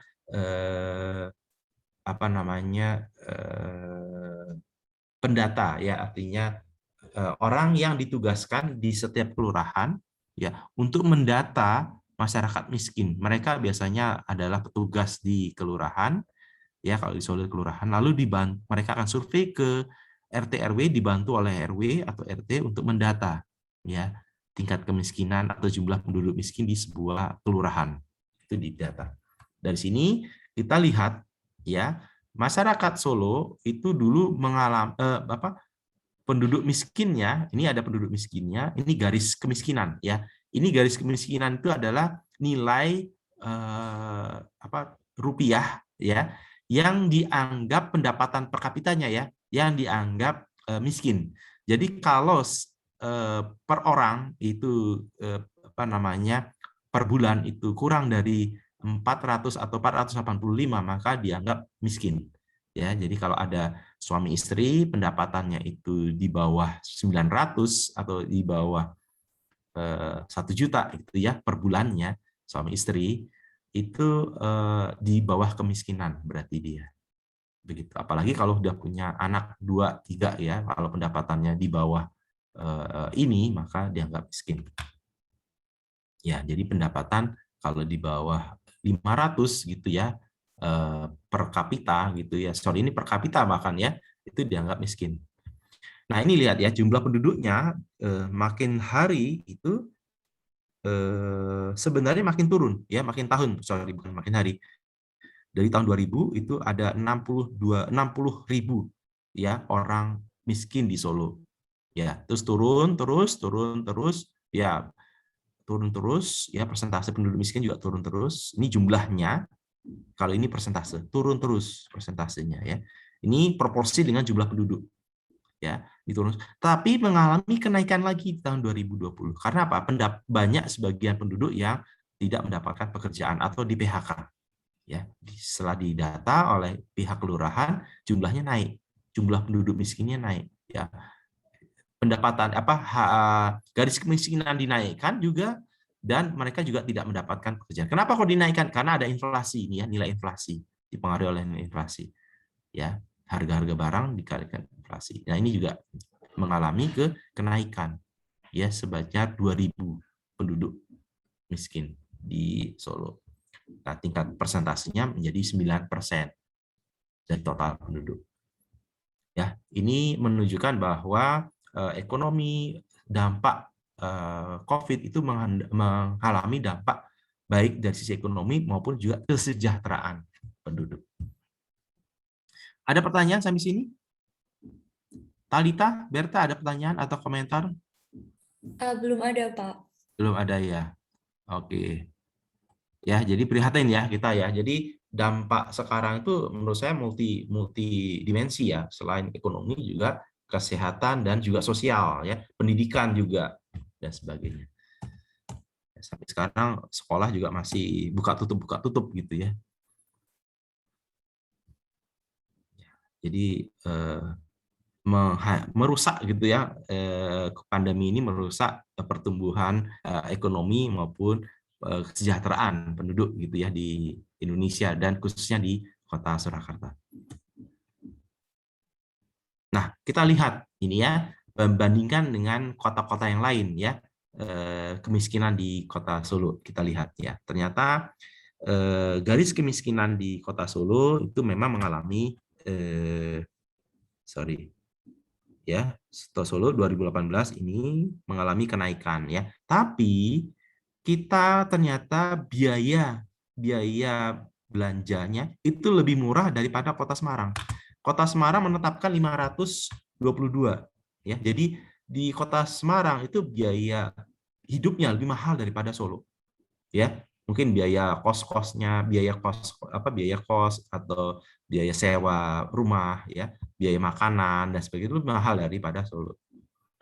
pendata, ya, artinya orang yang ditugaskan di setiap kelurahan ya untuk mendata masyarakat miskin. Mereka biasanya adalah petugas di kelurahan, ya, kalau di Solo kelurahan, lalu mereka akan survei ke RT RW, dibantu oleh RW atau RT untuk mendata, ya, tingkat kemiskinan atau jumlah penduduk miskin di sebuah kelurahan. Itu didata. Dari sini kita lihat, ya, masyarakat Solo itu dulu mengalami penduduk miskinnya, ini ada penduduk miskinnya, ini garis kemiskinan, ya. Ini garis kemiskinan itu adalah nilai rupiah, ya, yang dianggap pendapatan per kapitanya, ya, yang dianggap miskin. Jadi kalau per orang itu per bulan itu kurang dari 400 atau 485, maka dianggap miskin. Ya, jadi kalau ada suami istri pendapatannya itu di bawah 900 atau di bawah 1 juta gitu ya per bulannya, suami istri itu di bawah kemiskinan berarti dia. Begitu. Apalagi kalau sudah punya anak 2, 3 ya, kalau pendapatannya di bawah ini maka dianggap miskin. Ya, jadi pendapatan kalau di bawah 500 gitu ya per kapita gitu ya. Sorry, ini per kapita bahkan ya, itu dianggap miskin. Nah, ini lihat ya, jumlah penduduknya makin hari itu sebenarnya makin turun ya, makin tahun, sorry, bukan makin hari. Dari tahun 2000 itu ada 60.000 ya orang miskin di Solo. Ya, terus turun ya, turun terus ya, persentase penduduk miskin juga turun terus. Ini jumlahnya, kalau ini persentase, turun terus persentasenya ya. Ini proporsi dengan jumlah penduduk. Ya, diturun. Tapi mengalami kenaikan lagi di tahun 2020. Karena apa? Banyak sebagian penduduk yang tidak mendapatkan pekerjaan atau di PHK. Ya, setelah didata oleh pihak kelurahan, jumlahnya naik, jumlah penduduk miskinnya naik. Ya, pendapatan garis kemiskinan dinaikkan juga, dan mereka juga tidak mendapatkan pekerjaan. Kenapa kok dinaikkan? Karena ada inflasi, ini ya, nilai inflasi dipengaruhi oleh nilai inflasi. Ya, harga-harga barang dikalikan inflasi. Nah, ini juga mengalami kenaikan ya sebanyak 2.000 penduduk miskin di Solo. Nah, tingkat persentasenya menjadi 9% dari total penduduk. Ya, ini menunjukkan bahwa ekonomi dampak COVID itu mengalami dampak baik dari sisi ekonomi maupun juga kesejahteraan penduduk. Ada pertanyaan sampai sini? Talita, Berta, ada pertanyaan atau komentar? Belum ada, Pak. Belum ada ya. Oke. Ya, jadi prihatin ya kita ya. Jadi dampak sekarang itu menurut saya multi dimensi ya. Selain ekonomi juga kesehatan dan juga sosial ya, pendidikan juga dan sebagainya. Sampai sekarang sekolah juga masih buka tutup gitu ya. Jadi merusak gitu ya, pandemi ini merusak pertumbuhan ekonomi maupun kesejahteraan penduduk gitu ya di Indonesia dan khususnya di Kota Surakarta. Nah, kita lihat ini ya, bandingkan dengan kota-kota yang lain ya, kemiskinan di Kota Solo kita lihat ya. Ternyata garis kemiskinan di Kota Solo itu memang mengalami ya, Solo 2018 ini mengalami kenaikan ya. Tapi kita ternyata biaya belanjanya itu lebih murah daripada Kota Semarang. Kota Semarang menetapkan 522 ya. Jadi di Kota Semarang itu biaya hidupnya lebih mahal daripada Solo. Ya, mungkin biaya kos-kosnya, biaya kos atau biaya sewa rumah ya, biaya makanan dan sebagainya itu mahal daripada Solo.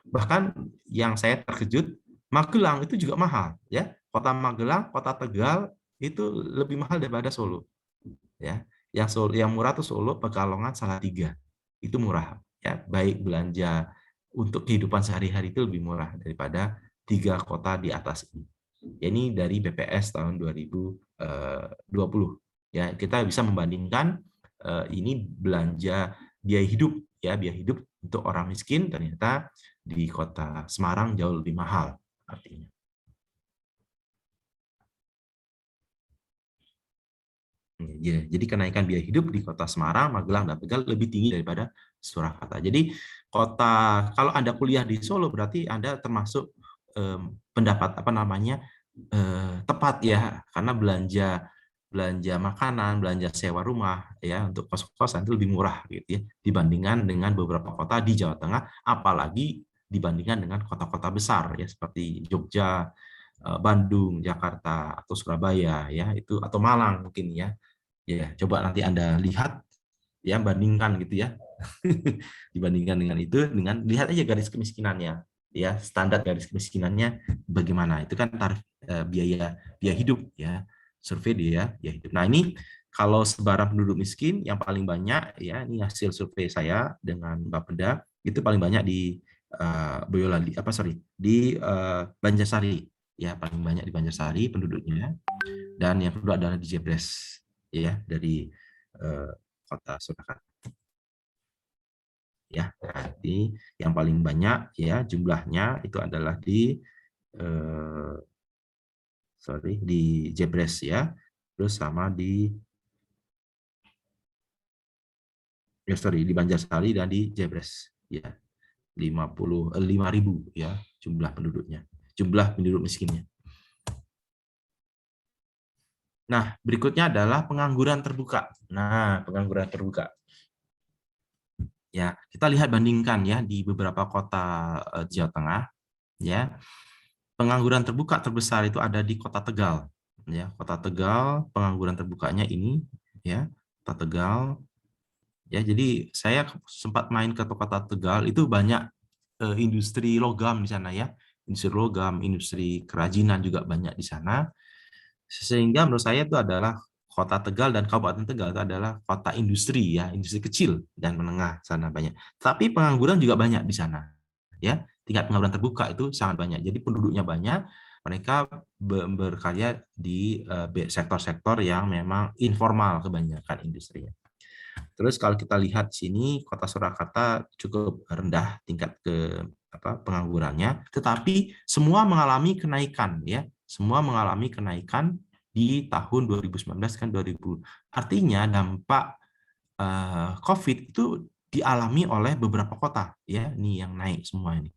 Bahkan yang saya terkejut Magelang itu juga mahal, ya. Kota Magelang, Kota Tegal itu lebih mahal daripada Solo, ya. Yang murah tuh Solo, Pekalongan, Salatiga. Itu murah, ya. Baik belanja untuk kehidupan sehari-hari itu lebih murah daripada 3 kota di atas ini. Ini dari BPS tahun 2020. Ya, kita bisa membandingkan ini belanja biaya hidup, ya, biaya hidup untuk orang miskin ternyata di Kota Semarang jauh lebih mahal artinya. Ya, jadi kenaikan biaya hidup di Kota Semarang, Magelang, dan Tegal lebih tinggi daripada Surakarta. Jadi kalau Anda kuliah di Solo berarti Anda termasuk pendapat tepat, ya, karena belanja makanan, belanja sewa rumah, ya, untuk kos-kosan itu lebih murah gitu, ya, dibandingkan dengan beberapa kota di Jawa Tengah, apalagi dibandingkan dengan kota-kota besar, ya, seperti Jogja, Bandung, Jakarta, atau Surabaya, ya, itu, atau Malang mungkin, ya. Ya, coba nanti Anda lihat, ya, bandingkan gitu, ya. Dibandingkan dengan itu, dengan lihat aja garis kemiskinannya, ya, standar garis kemiskinannya bagaimana. Itu kan tarif biaya hidup, ya. Survei dia ya hidup. Nah, ini kalau sebaran penduduk miskin yang paling banyak, ya, ini hasil survei saya dengan Bapeda, itu paling banyak di Boyolali, di Banjarsari, ya, paling banyak di Banjarsari penduduknya, dan yang kedua adalah di Jebres, ya, dari Kota Surakarta. Ya, jadi yang paling banyak, ya, jumlahnya itu adalah di di Jebres, ya, terus sama di di Banjarsari dan di Jebres, ya, 5.000, ya, jumlah penduduknya, jumlah penduduk miskinnya. Nah, berikutnya adalah pengangguran terbuka. Nah, pengangguran terbuka. Ya, kita lihat bandingkan, ya, di beberapa kota Jawa Tengah, ya. Pengangguran terbuka terbesar itu ada di Kota Tegal, ya. Kota Tegal pengangguran terbukanya ini, ya, Kota Tegal. Ya, jadi saya sempat main ke Kota Tegal, itu banyak industri logam di sana, ya. Industri logam, industri kerajinan juga banyak di sana. Sehingga menurut saya itu adalah Kota Tegal dan Kabupaten Tegal itu adalah kota industri, ya, industri kecil dan menengah sana banyak. Tapi pengangguran juga banyak di sana, ya. Tingkat pengangguran terbuka itu sangat banyak. Jadi penduduknya banyak, mereka berkarya di sektor-sektor yang memang informal kebanyakan industrinya. Terus kalau kita lihat sini, Kota Surakarta cukup rendah tingkat penganggurannya, tetapi semua mengalami kenaikan, ya. Semua mengalami kenaikan di tahun 2019 kan 2000. Artinya dampak COVID itu dialami oleh beberapa kota, ya. Ini yang naik semua ini.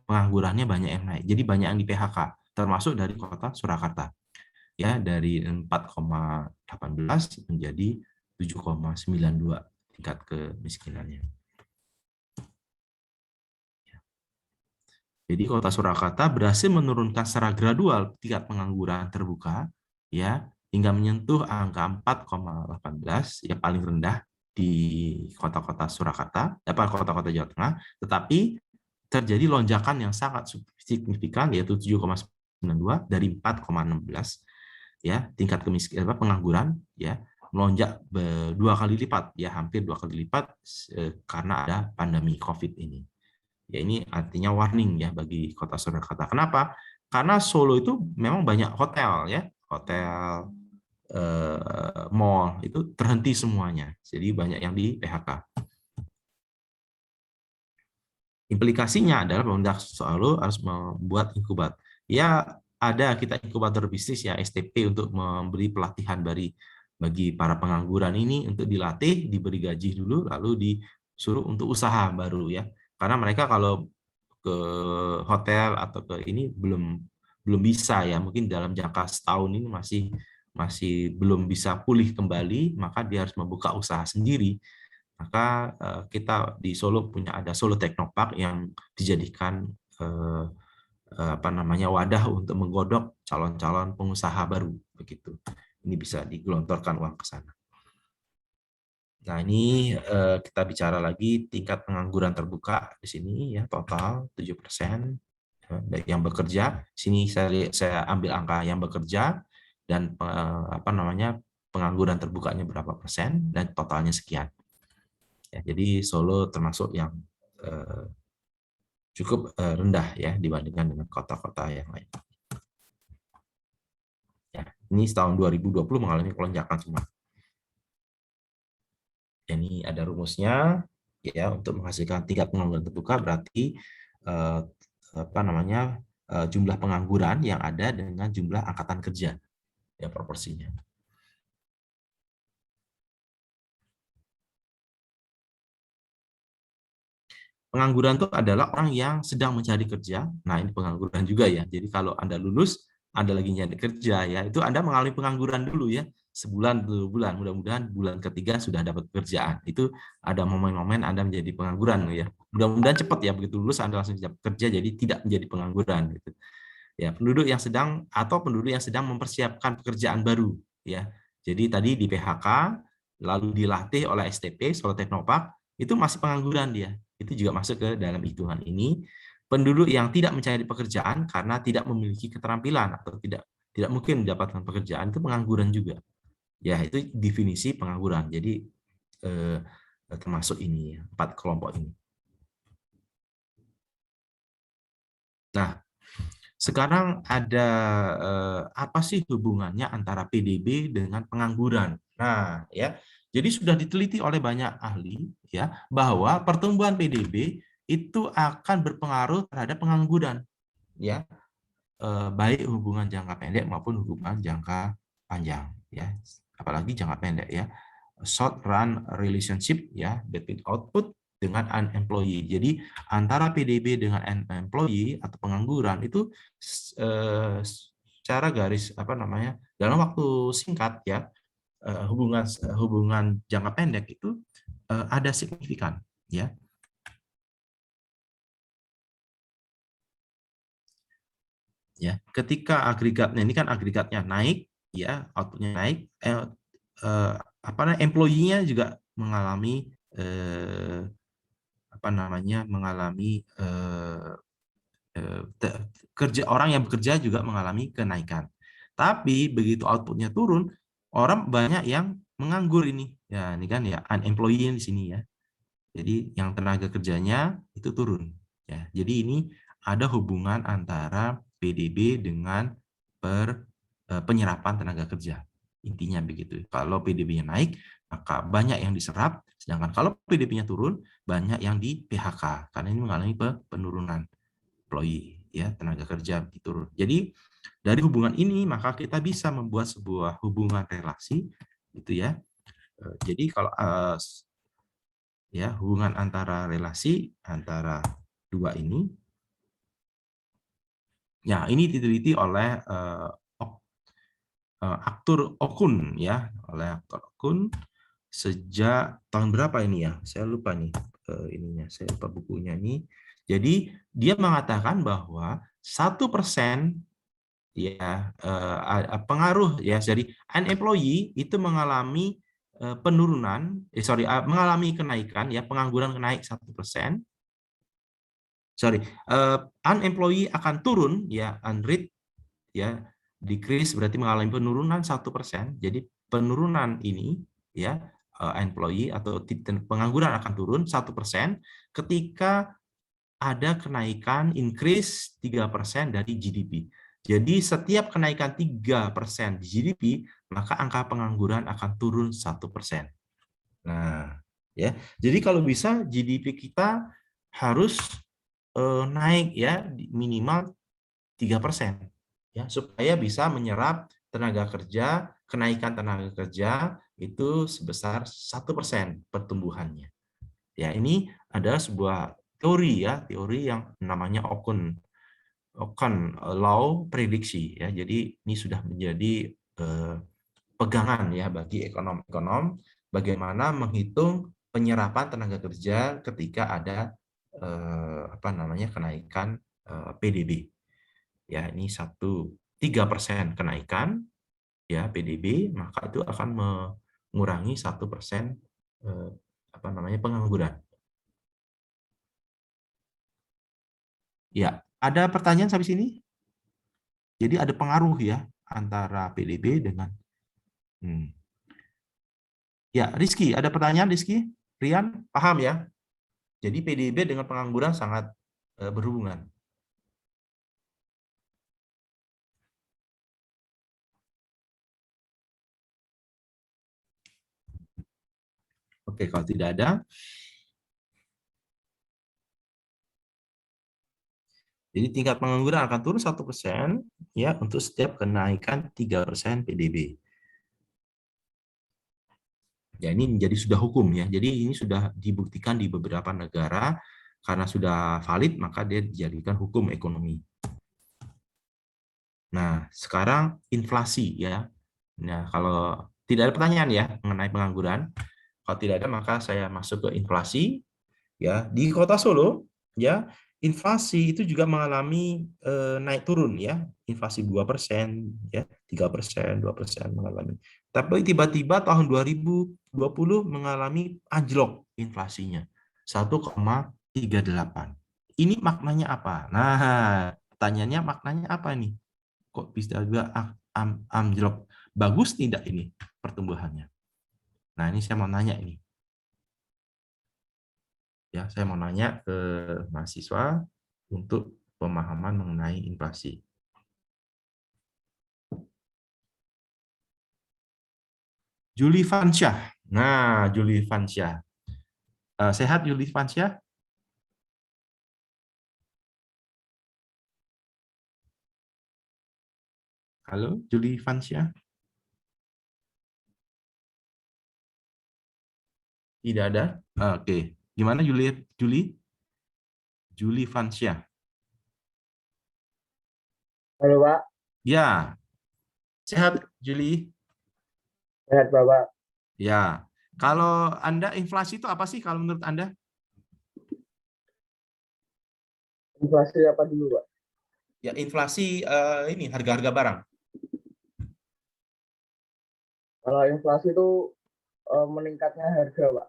Penganggurannya banyak yang naik. Jadi banyak yang di PHK, termasuk dari Kota Surakarta. Ya, dari 4,18 menjadi 7,92 tingkat kemiskinannya. Jadi Kota Surakarta berhasil menurunkan secara gradual tingkat pengangguran terbuka, ya, hingga menyentuh angka 4,18, ya, paling rendah di kota-kota Surakarta, kota-kota Jawa Tengah, tetapi terjadi lonjakan yang sangat signifikan, yaitu 7,92 dari 4,16, ya, tingkat pengangguran, ya, melonjak 2 kali lipat, ya, hampir 2 kali lipat karena ada pandemi COVID ini. Ya, ini artinya warning, ya, bagi Kota Surakarta. Kenapa? Karena Solo itu memang banyak hotel, ya, hotel, mall itu terhenti semuanya. Jadi banyak yang di PHK. Implikasinya adalah pemerintah Solo harus membuat inkubator. Ya, ada kita inkubator bisnis, ya, STP, untuk memberi pelatihan bagi para pengangguran ini untuk dilatih, diberi gaji dulu, lalu disuruh untuk usaha baru, ya. Karena mereka kalau ke hotel atau ke ini belum bisa, ya, mungkin dalam jangka setahun ini masih belum bisa pulih kembali, maka dia harus membuka usaha sendiri. Maka kita di Solo ada Solo Technopark yang dijadikan wadah untuk menggodok calon-calon pengusaha baru, begitu. Ini bisa digelontorkan uang ke sana. Nah, ini kita bicara lagi tingkat pengangguran terbuka di sini, ya, total 7%. yang bekerja. Sini saya ambil angka yang bekerja dan pengangguran terbukanya berapa persen dan totalnya sekian. Ya, jadi Solo termasuk yang cukup rendah ya dibandingkan dengan kota-kota yang lain. Ya, ini tahun 2020 mengalami lonjakan semua. Ini ada rumusnya ya, untuk menghasilkan tingkat pengangguran terbuka berarti jumlah pengangguran yang ada dengan jumlah angkatan kerja ya, proporsinya. Pengangguran itu adalah orang yang sedang mencari kerja. Nah, ini pengangguran juga ya. Jadi kalau Anda lulus, Anda lagi nyari kerja ya, itu Anda mengalami pengangguran dulu ya. Sebulan, 2 bulan, mudah-mudahan bulan ketiga sudah dapat pekerjaan. Itu ada momen-momen Anda menjadi pengangguran ya. Mudah-mudahan cepat ya, begitu lulus Anda langsung dapat kerja, jadi tidak menjadi pengangguran gitu. Ya, penduduk yang sedang mempersiapkan pekerjaan baru ya. Jadi tadi di PHK lalu dilatih oleh STP Solo Teknopark, itu masih pengangguran dia. Itu juga masuk ke dalam hitungan ini. Penduduk yang tidak mencari pekerjaan karena tidak memiliki keterampilan atau tidak mungkin mendapatkan pekerjaan, itu pengangguran juga. Ya, itu definisi pengangguran. Jadi termasuk ini ya, 4 kelompok ini. Nah, sekarang ada apa sih hubungannya antara PDB dengan pengangguran? Nah, ya. Jadi sudah diteliti oleh banyak ahli ya bahwa pertumbuhan PDB itu akan berpengaruh terhadap pengangguran ya, baik hubungan jangka pendek maupun hubungan jangka panjang ya, apalagi jangka pendek ya, short run relationship ya between output dengan unemployed. Jadi antara PDB dengan unemployed atau pengangguran itu secara garis dalam waktu singkat ya, hubungan jangka pendek itu ada signifikan ya. Ya, ketika agregatnya ini kan agregatnya naik ya, outputnya naik, employee-nya juga mengalami orang yang bekerja juga mengalami kenaikan. Tapi begitu outputnya turun, orang banyak yang menganggur ini. Ya, ini kan ya unemployed di sini ya. Jadi yang tenaga kerjanya itu turun. Ya, jadi ini ada hubungan antara PDB dengan penyerapan tenaga kerja. Intinya begitu. Kalau PDB-nya naik, maka banyak yang diserap. Sedangkan kalau PDB-nya turun, banyak yang di PHK. Karena ini mengalami penurunan employee, ya, tenaga kerja turun. Jadi dari hubungan ini maka kita bisa membuat sebuah hubungan relasi, gitu ya. Jadi kalau ya hubungan antara relasi antara dua ini, ya ini diteliti oleh Arthur Okun ya, oleh Arthur Okun sejak tahun berapa ini ya? Saya lupa nih ininya, saya lupa bukunya ini. Jadi dia mengatakan bahwa 1% ya pengaruh ya dari unemployed itu mengalami penurunan, mengalami kenaikan ya, pengangguran naik 1%. Unemployed akan turun ya, unrate ya, decrease berarti mengalami penurunan 1%. Jadi penurunan ini ya, employee atau pengangguran akan turun 1% ketika ada kenaikan increase 3% dari GDP. Jadi setiap kenaikan 3% di GDP, maka angka pengangguran akan turun 1%. Nah, ya. Jadi kalau bisa GDP kita harus naik ya minimal 3% ya, supaya bisa menyerap tenaga kerja, kenaikan tenaga kerja itu sebesar 1% pertumbuhannya. Ya, ini ada sebuah teori ya, teori yang namanya Okun Law prediksi ya. Jadi ini sudah menjadi pegangan ya bagi ekonom-ekonom bagaimana menghitung penyerapan tenaga kerja ketika ada kenaikan PDB. Ya, ini 3% kenaikan ya PDB, maka itu akan mengurangi 1% pengangguran. Ya, Ada pertanyaan sampai sini? Jadi ada pengaruh ya antara PDB dengan Ya, Rizky, ada pertanyaan Rizky? Rian, paham ya? Jadi PDB dengan pengangguran sangat berhubungan. Oke, kalau tidak ada, jadi tingkat pengangguran akan turun 1% ya untuk setiap kenaikan 3% PDB. Ya, ini menjadi sudah hukum ya. Jadi ini sudah dibuktikan di beberapa negara karena sudah valid maka dia dijadikan hukum ekonomi. Nah, sekarang inflasi ya. Nah, kalau tidak ada pertanyaan ya mengenai pengangguran, kalau tidak ada maka saya masuk ke inflasi ya. Di Kota Solo ya, inflasi itu juga mengalami naik turun ya. Inflasi 2% ya, 3%, 2% mengalami. Tapi tiba-tiba tahun 2020 mengalami anjlok inflasinya 1,38. Ini maknanya apa? Nah, pertanyaannya maknanya apa nih? Kok bisa juga anjlok? Bagus tidak ini pertumbuhannya? Nah, ini saya mau nanya ini. Ya, saya mau nanya ke mahasiswa untuk pemahaman mengenai inflasi. Juli Fansyah. Nah, Juli Fansyah. Sehat Juli Fansyah? Halo, Juli Fansyah? Tidak ada? Oke. Gimana Juli? Juli Fansyah. Halo Pak, Ya, sehat Juli? sehat Bapak. Ya. Kalau Anda inflasi itu apa sih kalau menurut Anda? Inflasi apa dulu Pak? Ya, inflasi ini harga-harga barang. Kalau inflasi itu meningkatnya harga Pak.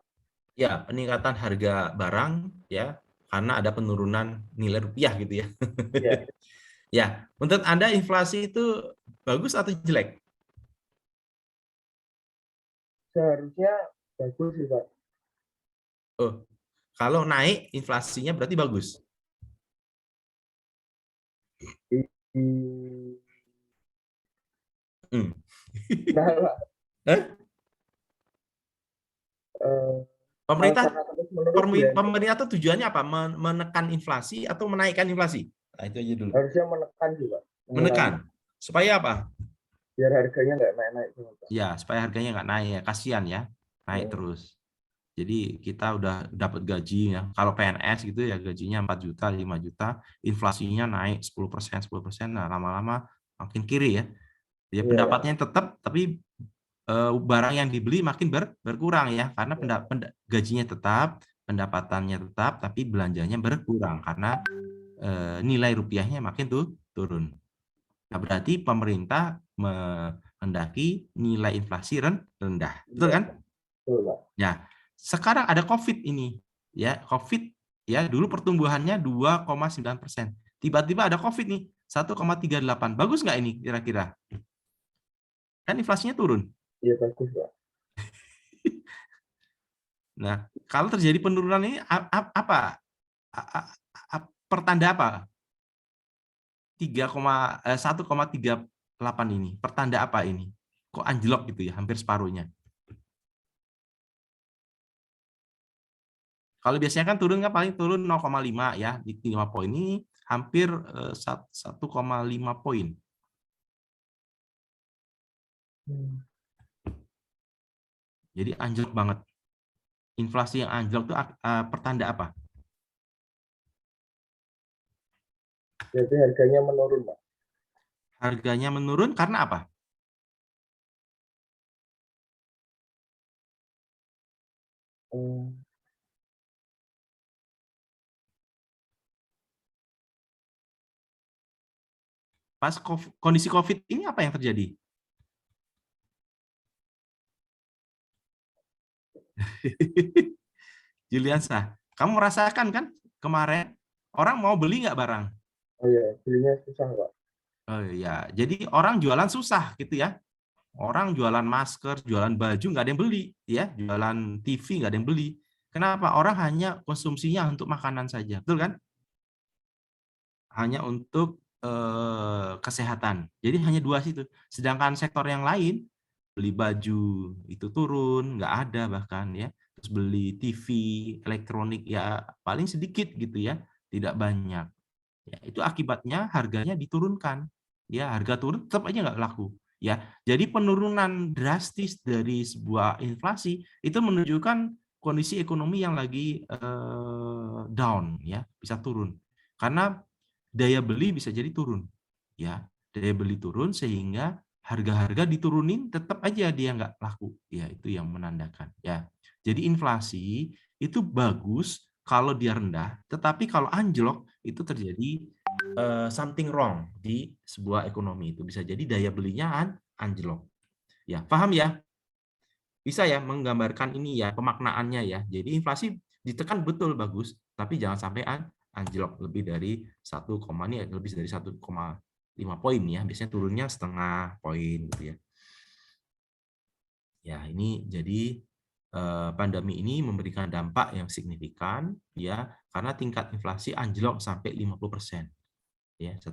Ya, peningkatan harga barang ya karena ada penurunan nilai rupiah gitu ya. Ya, Ya, menurut Anda inflasi itu bagus atau jelek? seharusnya bagus sih Pak. Oh, kalau naik inflasinya berarti bagus. Di- Hmm. Nah, Pak, Eh? eh, kalau Pemerintah sangat terus menerus ya pemerintah itu tujuannya apa? Menekan inflasi atau menaikkan inflasi? Nah, itu aja dulu. harusnya menekan sih Pak, mengurangi Menekan. Supaya apa? biar harganya nggak naik-naik semua Pak. Ya, supaya harganya nggak naik ya. Kasihan ya, naik Hmm. terus. Jadi kita udah dapat gaji ya. Kalau PNS gitu ya gajinya 4 juta, 5 juta, inflasinya naik 10%, 10%, nah lama-lama makin kiri ya. Ya Iya, pendapatnya tetap, tapi barang yang dibeli makin berkurang ya, karena gajinya tetap, pendapatannya tetap, tapi belanjanya berkurang karena nilai rupiahnya makin turun. Nah, berarti pemerintah menghendaki nilai inflasi rendah, betul iya, kan? betul Pak. Ya, sekarang ada COVID ini, ya COVID ya dulu pertumbuhannya 2,9%, tiba-tiba ada COVID nih 1,38, bagus nggak ini kira-kira? Kan inflasinya turun. Iya bagus Pak. Nah, kalau terjadi penurunan ini apa? Pertanda apa? 1,38 ini. Pertanda apa ini? Kok anjlok gitu ya, hampir separuhnya. Kalau biasanya kan turun kan paling turun 0,5 ya, di 5 poin ini hampir 1,5 poin. Jadi anjlok banget. Inflasi yang anjlok itu pertanda apa? Jadi harganya menurun Pak. Harganya menurun karena apa? Hmm. Pas kondisi COVID ini apa yang terjadi? Juliansa, kamu merasakan kan kemarin orang mau beli nggak barang? Oh iya, belinya susah, Pak. Oh ya, jadi orang jualan susah gitu ya. Orang jualan masker, jualan baju nggak ada yang beli, ya. Jualan TV nggak ada yang beli. Kenapa? Orang hanya konsumsinya untuk makanan saja, betul kan? Hanya untuk kesehatan. Jadi hanya dua situ. Sedangkan sektor yang lain, beli baju itu turun, nggak ada bahkan ya. Terus beli TV, elektronik ya paling sedikit gitu ya, tidak banyak. Ya, itu akibatnya harganya diturunkan. Ya, harga turun tetap aja nggak laku. Ya, jadi penurunan drastis dari sebuah inflasi itu menunjukkan kondisi ekonomi yang lagi down, ya, bisa turun. Karena daya beli bisa jadi turun, ya, daya beli turun sehingga harga-harga diturunin tetap aja dia nggak laku, ya itu yang menandakan, ya. Jadi inflasi itu bagus kalau dia rendah, tetapi kalau anjlok itu terjadi something wrong di sebuah ekonomi, itu bisa jadi daya belinya anjlok. Ya, paham ya? Bisa ya menggambarkan ini ya pemaknaannya ya. Jadi inflasi ditekan betul bagus, tapi jangan sampai anjlok lebih dari 1,5 poin ya. Biasanya turunnya setengah poin gitu ya. Ya, ini jadi pandemi ini memberikan dampak yang signifikan ya karena tingkat inflasi anjlok sampai 50%. Ya, 1,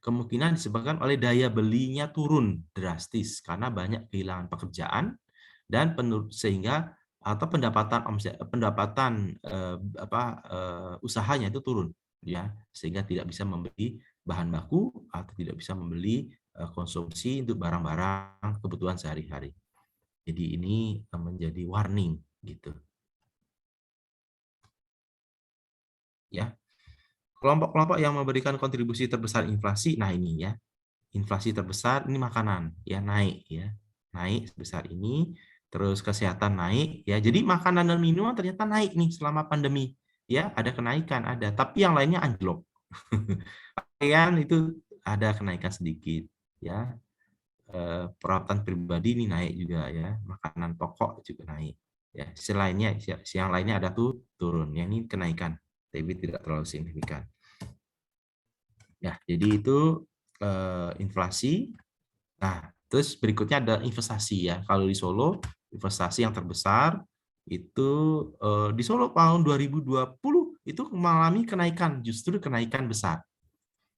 kemungkinan disebabkan oleh daya belinya turun drastis karena banyak kehilangan pekerjaan dan sehingga atau pendapatan usahanya itu turun ya sehingga tidak bisa membeli bahan baku atau tidak bisa membeli konsumsi untuk barang-barang kebutuhan sehari-hari. Jadi ini menjadi warning gitu. Ya. Kelompok-kelompok yang memberikan kontribusi terbesar inflasi, nah ini ya. Inflasi terbesar ini makanan ya naik ya. Naik sebesar ini, terus kesehatan naik ya. Jadi makanan dan minuman ternyata naik nih selama pandemi. Ya, ada kenaikan ada, tapi yang lainnya anjlok. Pakaian itu ada kenaikan sedikit ya. Peralatan pribadi ini naik juga ya. Makanan pokok juga naik. Ya, yang lainnya ada tuh turun. Ya, ini kenaikan, tapi tidak terlalu signifikan. Ya, jadi itu inflasi. Nah, terus berikutnya ada investasi ya. Kalau di Solo, investasi yang terbesar itu di Solo tahun 2020 itu mengalami kenaikan, justru kenaikan besar.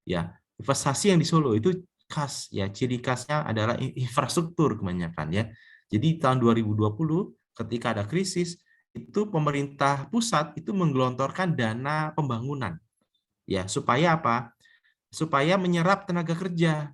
Ya, investasi yang di Solo itu khas ya, ciri khasnya adalah infrastruktur kebanyakan ya. Jadi tahun 2020 ketika ada krisis itu pemerintah pusat itu menggelontorkan dana pembangunan. Ya, supaya apa? Supaya menyerap tenaga kerja.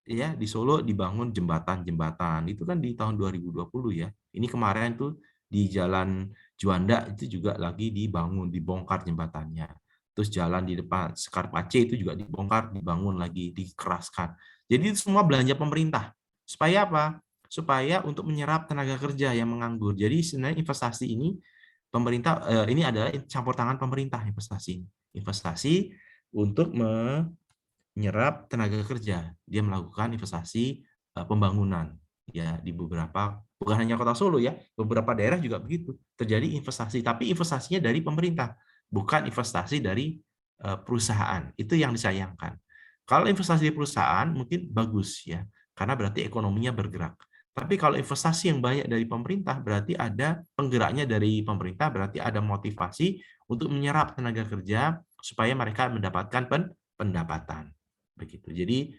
Ya, di Solo dibangun jembatan-jembatan. Itu kan di tahun 2020 ya. Ini kemarin tuh di Jalan Juanda itu juga lagi dibongkar jembatannya. Terus jalan di depan Sekarpace itu juga dibongkar, dibangun lagi, dikeraskan. Jadi itu semua belanja pemerintah. Supaya apa? Supaya untuk menyerap tenaga kerja yang menganggur. Jadi sebenarnya investasi ini pemerintah ini adalah campur tangan pemerintah investasi. Investasi untuk menyerap tenaga kerja. Dia melakukan investasi pembangunan ya di beberapa, bukan hanya Kota Solo ya, beberapa daerah juga begitu. Terjadi investasi, tapi investasinya dari pemerintah, bukan investasi dari perusahaan. Itu yang disayangkan. Kalau investasi di perusahaan mungkin bagus ya, karena berarti ekonominya bergerak. Tapi kalau investasi yang banyak dari pemerintah, berarti ada penggeraknya dari pemerintah, berarti ada motivasi untuk menyerap tenaga kerja supaya mereka mendapatkan pendapatan. Begitu. Jadi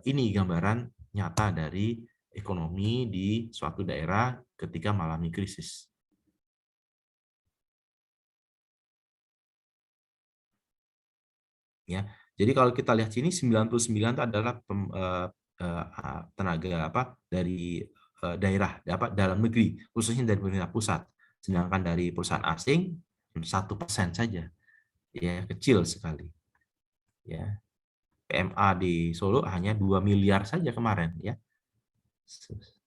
ini gambaran nyata dari ekonomi di suatu daerah ketika mengalami krisis. Ya. Jadi kalau kita lihat sini 99 itu adalah tenaga dari daerah dalam negeri, khususnya dari pemerintah pusat. Sedangkan dari perusahaan asing 1% saja. Ya, kecil sekali. Ya. PMA di Solo hanya 2 miliar saja kemarin ya.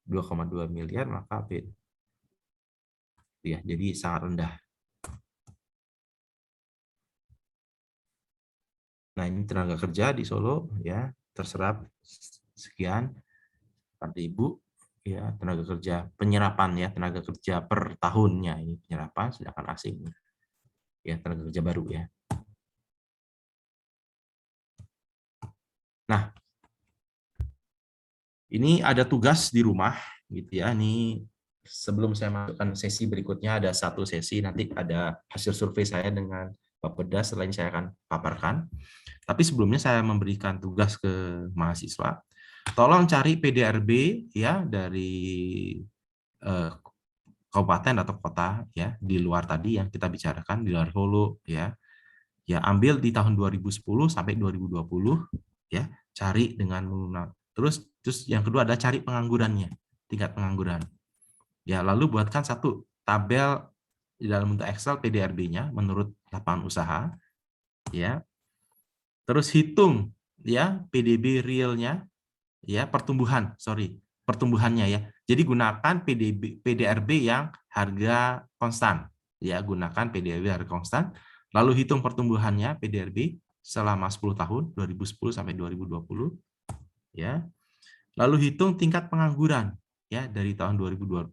2,2 miliar maka ya, jadi sangat rendah. Nah, ini tenaga kerja di Solo ya, terserap sekian 4.000 ya, tenaga kerja penyerapan ya, tenaga kerja per tahunnya ini penyerapan, sedangkan asing ya tenaga kerja baru ya. Nah, ini ada tugas di rumah gitu ya. Ini sebelum saya masukkan sesi berikutnya, ada satu sesi nanti ada hasil survei saya dengan Bapeda, setelah ini saya akan paparkan. Tapi sebelumnya saya memberikan tugas ke mahasiswa, tolong cari PDRB ya dari kabupaten atau kota ya di luar tadi yang kita bicarakan, di luar Solo ya. Ya, ambil di tahun 2010 sampai 2020 ya, cari dengan menggunakan terus yang kedua adalah cari penganggurannya, tingkat pengangguran. Ya, lalu buatkan satu tabel di dalam bentuk Excel PDRB-nya menurut lapangan usaha ya. Terus hitung ya PDB realnya ya, pertumbuhannya ya. Jadi gunakan PDRB yang harga konstan ya, gunakan PDRB harga konstan, lalu hitung pertumbuhannya PDRB selama 10 tahun 2010 sampai 2020 ya. Lalu hitung tingkat pengangguran ya dari tahun 2010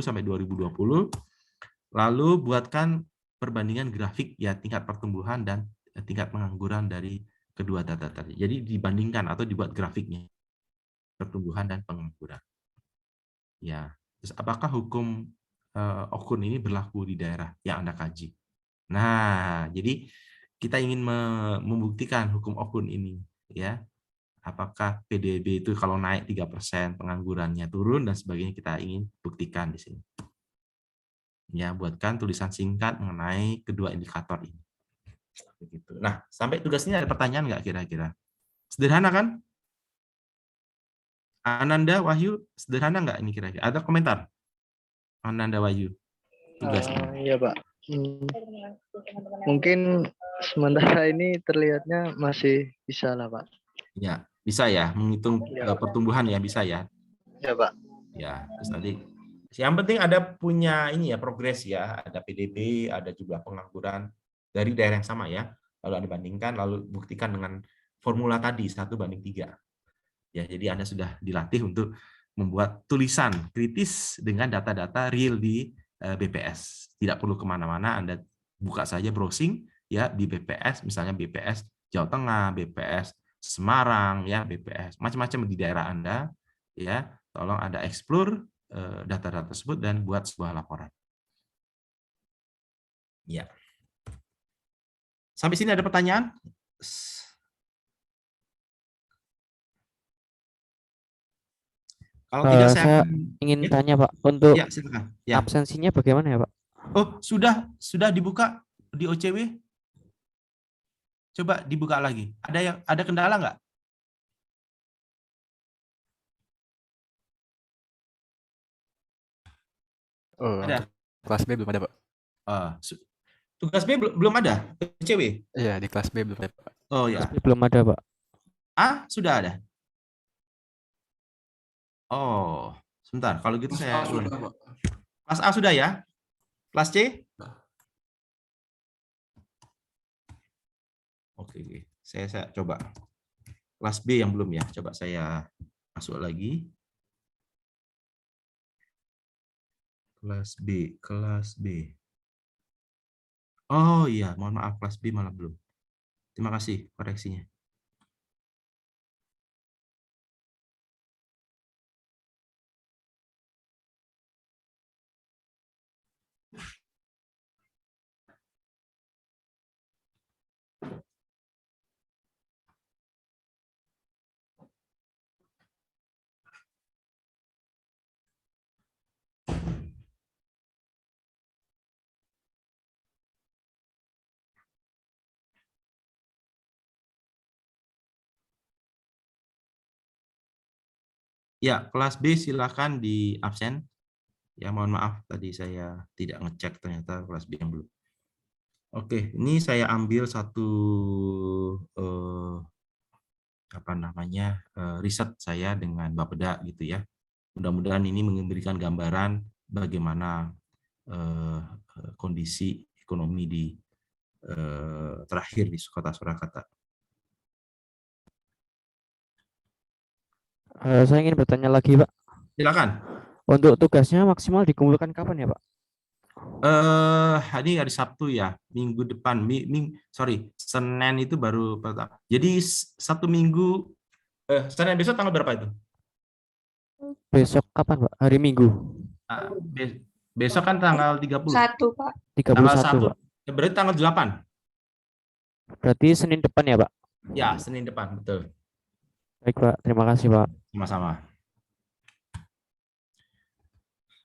sampai 2020. Lalu buatkan perbandingan grafik ya tingkat pertumbuhan dan tingkat pengangguran dari kedua data tadi. Jadi dibandingkan atau dibuat grafiknya pertumbuhan dan pengangguran. Ya, terus apakah hukum Okun ini berlaku di daerah yang Anda kaji? Nah, jadi kita ingin membuktikan hukum Okun ini ya. Apakah PDB itu kalau naik 3%, penganggurannya turun dan sebagainya, kita ingin buktikan di sini. Ya, buatkan tulisan singkat mengenai kedua indikator ini. Begitu. Nah, sampai tugas ini ada pertanyaan nggak kira-kira? Sederhana kan? Ananda, Wahyu, sederhana nggak ini kira-kira? Ada komentar? Ananda, Wahyu, tugasnya. Iya, Pak. Mungkin sementara ini terlihatnya masih bisa lah, Pak. Ya, bisa ya, menghitung pertumbuhan ya, bisa ya. Ya, Pak. Ya, terus nanti yang penting ada punya ini ya, progres ya, ada PDB, ada jumlah pengangguran dari daerah yang sama ya. Lalu Anda bandingkan, lalu buktikan dengan formula tadi 1:3. Ya, jadi Anda sudah dilatih untuk membuat tulisan kritis dengan data-data real di BPS. Tidak perlu kemana-mana, Anda buka saja browsing ya di BPS, misalnya BPS Jawa Tengah, BPS Semarang, ya BPS macam-macam di daerah Anda, ya. Tolong Anda explore data-data tersebut dan buat sebuah laporan. Ya. Sampai sini ada pertanyaan? Kalau tidak saya ingin tanya Pak, untuk ya, silakan. Ya. absensinya bagaimana ya Pak? Oh, sudah dibuka di OCW? Coba dibuka lagi. Ada kendala nggak? Oh, Ada. Kelas B belum ada, Pak. Tugas B belum ada? OCW? Iya, di kelas B belum ada, Pak. Oh ya. Belum ada Pak. A sudah ada? Oh, sebentar. Kalau gitu saya ulang. Kelas A sudah ya? Kelas C? Oke. Saya coba. Kelas B yang belum ya. Coba saya masuk lagi. Kelas B. Oh iya, mohon maaf, kelas B malah belum. Terima kasih koreksinya. Ya, kelas B silakan di absen. Ya, mohon maaf tadi saya tidak ngecek, ternyata kelas B yang belum. Oke, ini saya ambil satu riset saya dengan Bapeda gitu ya. Mudah-mudahan ini memberikan gambaran bagaimana kondisi ekonomi di terakhir di Kota Surakarta. Saya ingin bertanya lagi Pak. Silakan. Untuk tugasnya maksimal dikumpulkan kapan ya Pak? Ini hari Sabtu ya, minggu depan, sorry, Senin itu baru pertama. Jadi satu minggu, Senin besok tanggal berapa itu? Besok kapan, Pak? Hari Minggu. Nah, besok kan tanggal 30. 1, Pak. Tanggal 31, 1, Pak. berarti tanggal 8. Berarti Senin depan ya, Pak? Ya, Senin depan, betul. Baik, Pak. Terima kasih, Pak. Sama-sama.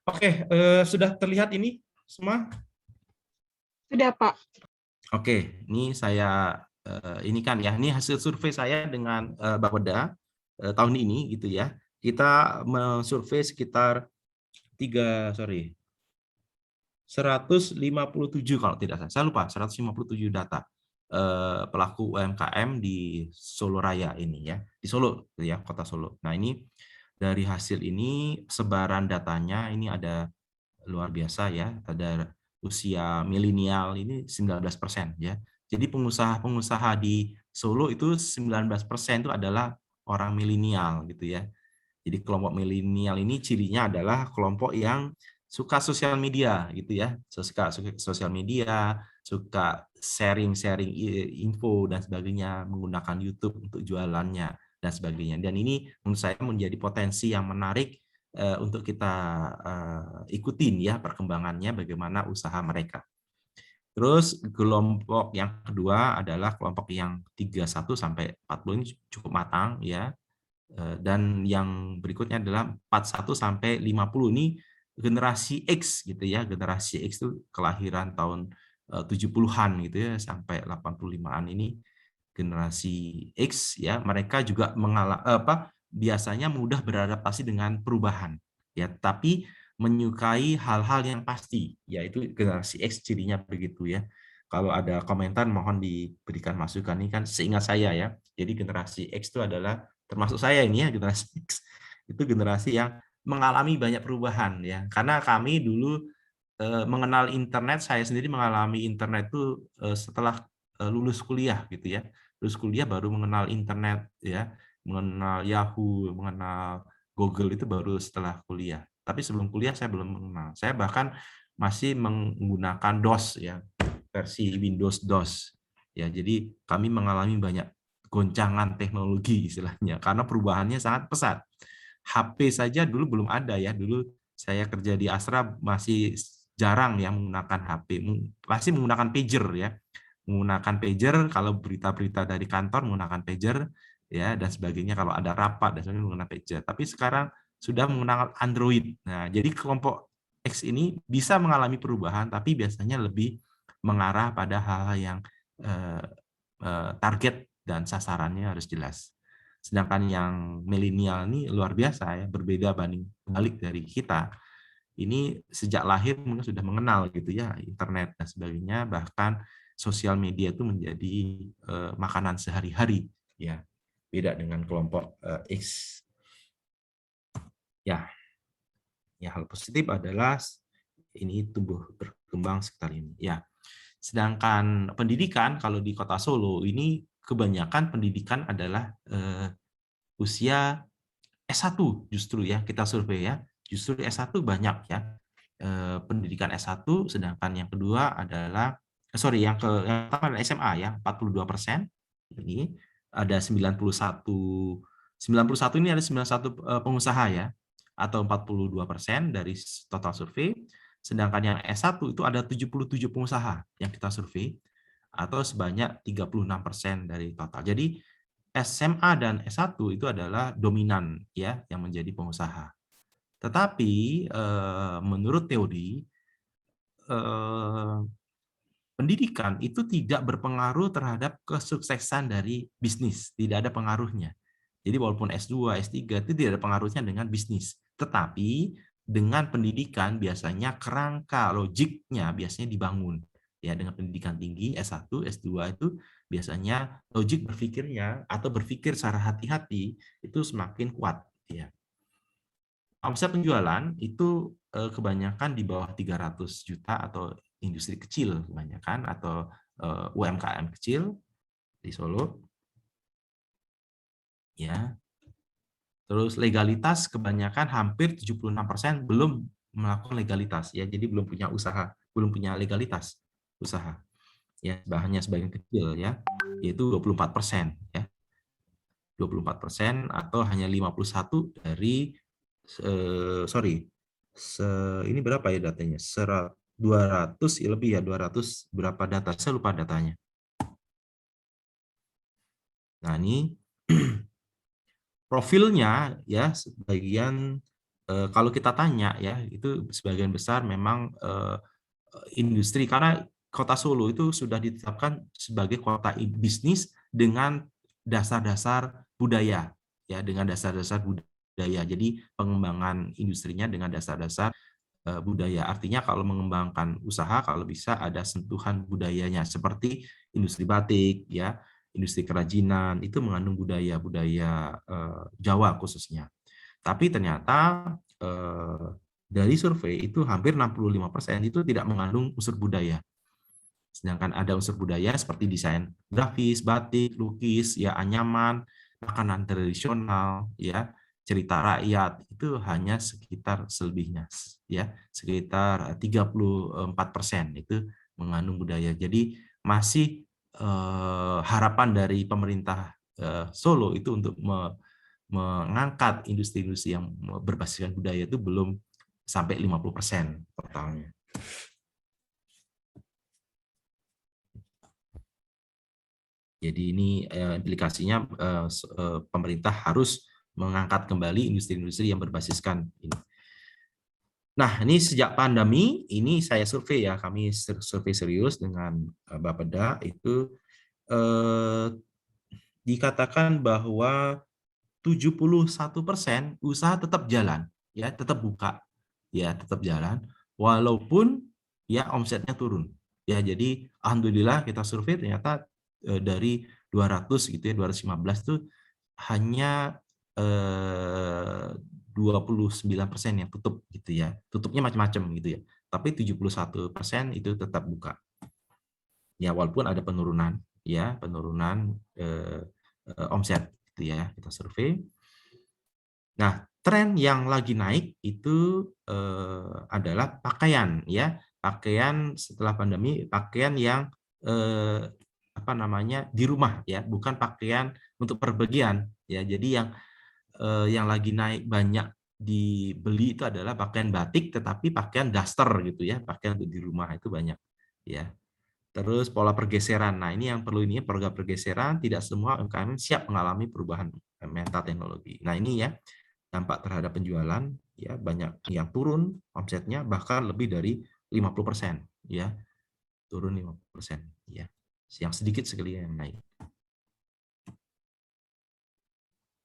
Oke, sudah terlihat ini semua? Sudah, Pak. Oke, ini saya ini kan ya, ini hasil survei saya dengan Bapeda tahun ini gitu ya. Kita mensurvei sekitar 157 kalau tidak salah. Saya lupa 157 data pelaku UMKM di Solo Raya ini ya, di Solo ya, Kota Solo. Nah, ini dari hasil ini sebaran datanya ini ada luar biasa ya, ada usia milenial ini 19% ya. Jadi pengusaha-pengusaha di Solo itu 19% itu adalah orang milenial gitu ya. Jadi kelompok milenial ini cirinya adalah kelompok yang suka sosial media gitu ya, suka sosial media, suka sharing-sharing info dan sebagainya, menggunakan YouTube untuk jualannya dan sebagainya. Dan ini menurut saya menjadi potensi yang menarik untuk kita ikutin ya perkembangannya, bagaimana usaha mereka. Terus kelompok yang kedua adalah kelompok yang 31 sampai 40 ini cukup matang ya. Dan yang berikutnya adalah 41 sampai 50 ini generasi X gitu ya. Generasi X itu kelahiran tahun 70-an gitu ya sampai 85-an ini generasi X ya. Mereka juga biasanya mudah beradaptasi dengan perubahan ya, tapi menyukai hal-hal yang pasti, yaitu generasi X cirinya begitu ya. Kalau ada komentar mohon diberikan masukan, ini kan seingat saya ya. Jadi generasi X itu adalah termasuk saya ini ya, generasi X itu generasi yang mengalami banyak perubahan ya. Karena kami dulu mengenal internet, saya sendiri mengalami internet itu setelah lulus kuliah gitu ya. Lulus kuliah baru mengenal internet ya, mengenal Yahoo, mengenal Google itu baru setelah kuliah. Tapi sebelum kuliah saya belum mengenal. Saya bahkan masih menggunakan DOS ya, versi Windows DOS. Ya, jadi kami mengalami banyak goncangan teknologi istilahnya karena perubahannya sangat pesat. HP saja dulu belum ada ya. Dulu saya kerja di Astra masih jarang ya menggunakan HP. Pasti menggunakan pager ya. Menggunakan pager kalau berita-berita dari kantor menggunakan pager ya dan sebagainya, kalau ada rapat dan sebagainya menggunakan pager. Tapi sekarang sudah menggunakan Android. Nah, jadi kelompok X ini bisa mengalami perubahan tapi biasanya lebih mengarah pada hal-hal yang target dan sasarannya harus jelas. Sedangkan yang milenial ini luar biasa ya, berbeda balik dari kita. Ini sejak lahir mungkin sudah mengenal gitu ya internet dan sebagainya, bahkan sosial media itu menjadi makanan sehari-hari ya. Beda dengan kelompok X. Ya. Ya, hal positif adalah ini tumbuh berkembang sekitar ini ya. Sedangkan pendidikan kalau di Kota Solo ini kebanyakan pendidikan adalah usia S1 justru ya, kita survei ya. Justru S1 banyak ya. Pendidikan S1, sedangkan yang kedua adalah yang pertama adalah SMA ya, 42%. Ini ada 91 ini ada 91 pengusaha ya, atau 42% dari total survei. Sedangkan yang S1 itu ada 77 pengusaha yang kita survei, atau sebanyak 36% dari total. Jadi SMA dan S1 itu adalah dominan ya yang menjadi pengusaha. Tetapi menurut teori pendidikan itu tidak berpengaruh terhadap kesuksesan dari bisnis, tidak ada pengaruhnya. Jadi walaupun S2, S3 itu tidak ada pengaruhnya dengan bisnis. Tetapi dengan pendidikan biasanya kerangka logiknya biasanya dibangun. Ya, dengan pendidikan tinggi S1, S2 itu biasanya logik berpikirnya atau berpikir secara hati-hati itu semakin kuat ya. Omset penjualan itu kebanyakan di bawah 300 juta atau industri kecil kebanyakan atau UMKM kecil di Solo. Ya. Terus legalitas kebanyakan hampir 76% belum melakukan legalitas ya, jadi belum punya usaha, belum punya legalitas usaha ya, hanya sebagian kecil ya, yaitu 24% ya, 24% atau hanya 51 dari ini berapa ya datanya, 200 lebih ya, 200 berapa data, saya lupa datanya. Nah ini profilnya ya, sebagian kalau kita tanya ya, itu sebagian besar memang industri, karena Kota Solo itu sudah ditetapkan sebagai kota bisnis dengan dasar-dasar budaya ya, dengan dasar-dasar budaya. Jadi pengembangan industrinya dengan dasar-dasar budaya. Artinya kalau mengembangkan usaha, kalau bisa ada sentuhan budayanya, seperti industri batik ya, industri kerajinan, itu mengandung budaya Jawa khususnya. Tapi ternyata dari survei itu hampir 65% itu tidak mengandung unsur budaya. Sedangkan ada unsur budaya seperti desain grafis, batik, lukis, ya anyaman, makanan tradisional, ya cerita rakyat, itu hanya sekitar selebihnya, ya sekitar 34% itu mengandung budaya. Jadi masih harapan dari pemerintah Solo itu untuk mengangkat industri-industri yang berbasiskan budaya itu belum sampai 50% totalnya. Jadi ini implikasinya pemerintah harus mengangkat kembali industri-industri yang berbasiskan ini. Nah, ini sejak pandemi, ini saya survei ya, kami survei serius dengan Bapeda, itu dikatakan bahwa 71% usaha tetap jalan, ya tetap buka, ya tetap jalan, walaupun ya omsetnya turun. Ya, jadi alhamdulillah kita survei ternyata dari 200 gitu ya, 215 itu hanya 29% yang tutup gitu ya. Tutupnya macam-macam gitu ya. Tapi 71% itu tetap buka. Ya, walaupun ada penurunan ya, penurunan omset gitu ya, kita survei. Nah, tren yang lagi naik itu adalah pakaian ya. Pakaian setelah pandemi, pakaian yang di rumah ya, bukan pakaian untuk perbegian ya. Jadi yang lagi naik banyak dibeli itu adalah pakaian batik, tetapi pakaian daster gitu ya, pakaian untuk di rumah itu banyak ya. Terus pola pergeseran. Nah, ini yang perlu, ini program pergeseran, tidak semua UMKM siap mengalami perubahan mental teknologi. Nah, ini ya dampak terhadap penjualan ya, banyak yang turun omsetnya bahkan lebih dari 50% ya. Turun 50% ya. Yang sedikit sekali yang naik.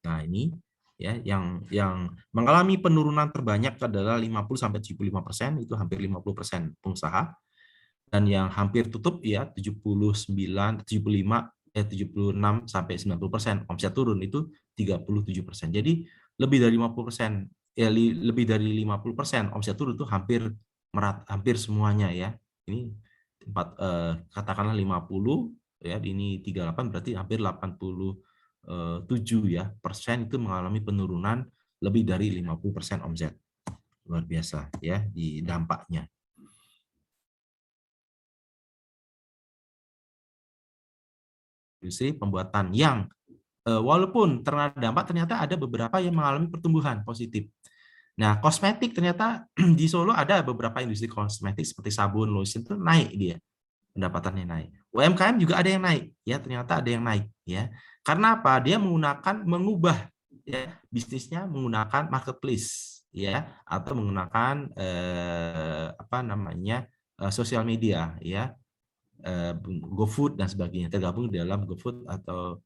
Nah, ini ya yang mengalami penurunan terbanyak adalah 50-75%, itu hampir 50% pengusaha, dan yang hampir tutup ya 76-90% omset turun itu 37%. Jadi lebih dari 50% ya, lebih dari 50% omset turun itu hampir semuanya ya. Ini katakanlah 50 ya, ini 38 berarti hampir 87 ya persen itu mengalami penurunan lebih dari 50% omset. Luar biasa ya di dampaknya. Industri pembuatan yang walaupun terkena dampak, ternyata ada beberapa yang mengalami pertumbuhan positif. Nah, kosmetik ternyata di Solo ada beberapa industri kosmetik seperti sabun, lotion itu naik dia. Pendapatannya naik. UMKM juga ada yang naik, ya ternyata ada yang naik, ya. Karena apa? Dia mengubah ya bisnisnya menggunakan marketplace, ya, atau menggunakan sosial media, ya, GoFood dan sebagainya, tergabung di dalam GoFood atau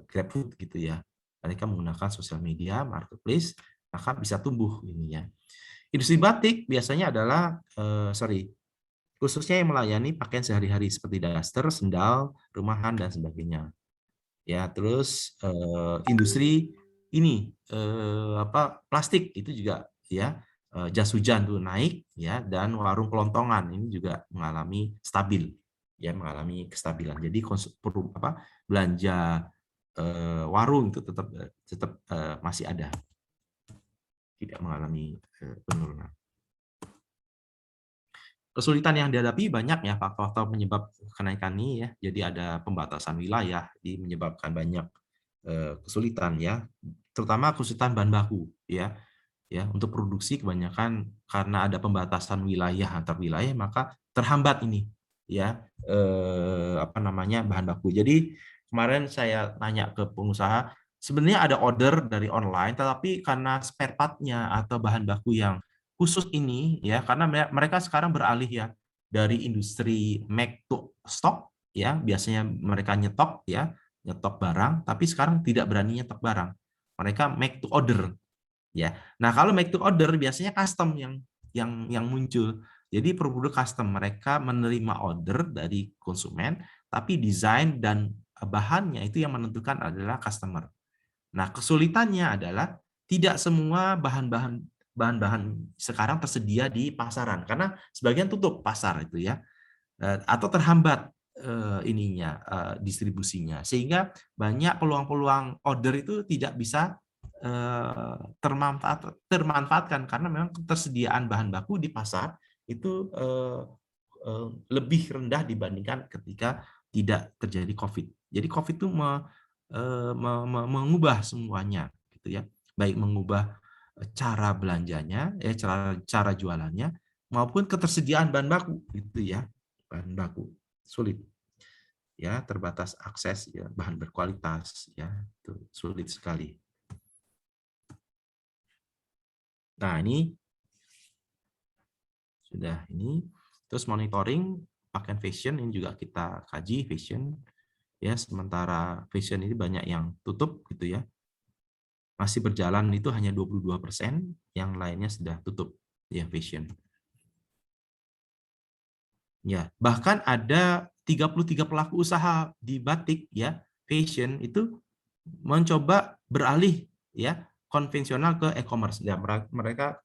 GrabFood gitu ya. Mereka menggunakan sosial media, marketplace, maka bisa tumbuh ininya. Industri batik biasanya adalah khususnya yang melayani pakaian sehari-hari seperti daster, sendal, rumahan dan sebagainya. Ya, terus industri ini plastik itu juga ya, jas hujan tuh naik ya, dan warung kelontongan ini juga mengalami stabil ya, mengalami kestabilan. Jadi belanja warung itu tetap masih ada, tidak mengalami penurunan. kesulitan yang dihadapi banyak ya faktor-faktor penyebab kenaikan ini ya. Jadi ada pembatasan wilayah di menyebabkan banyak kesulitan ya, terutama kesulitan bahan baku ya. Ya, untuk produksi kebanyakan karena ada pembatasan wilayah antar wilayah maka terhambat ini ya bahan baku. Jadi kemarin saya tanya ke pengusaha, sebenarnya ada order dari online tetapi karena spare part-nya atau bahan baku yang khusus ini ya, karena mereka sekarang beralih ya dari industri make to stock ya, biasanya mereka nyetok barang, tapi sekarang tidak berani nyetok barang. Mereka make to order. Ya, nah kalau make to order biasanya custom yang muncul. Jadi produk custom, mereka menerima order dari konsumen, tapi desain dan bahannya itu yang menentukan adalah customer. Nah kesulitannya adalah tidak semua bahan-bahan sekarang tersedia di pasaran karena sebagian tutup pasar itu ya, atau terhambat distribusinya, sehingga banyak peluang-peluang order itu tidak bisa termanfaatkan karena memang ketersediaan bahan baku di pasar itu lebih rendah dibandingkan ketika tidak terjadi COVID. Jadi COVID itu mengubah semuanya, gitu ya, baik mengubah cara belanjanya, cara jualannya, maupun ketersediaan bahan baku, gitu ya, bahan baku sulit, ya, terbatas akses ya bahan berkualitas, ya, itu sulit sekali. Nah, ini sudah ini. Terus monitoring pakaian fashion ini juga kita kaji fashion ya, sementara fashion ini banyak yang tutup gitu ya. Masih berjalan itu hanya 22%, yang lainnya sudah tutup ya fashion. Ya, bahkan ada 33 pelaku usaha di batik ya, fashion itu mencoba beralih ya konvensional ke e-commerce. Ya, mereka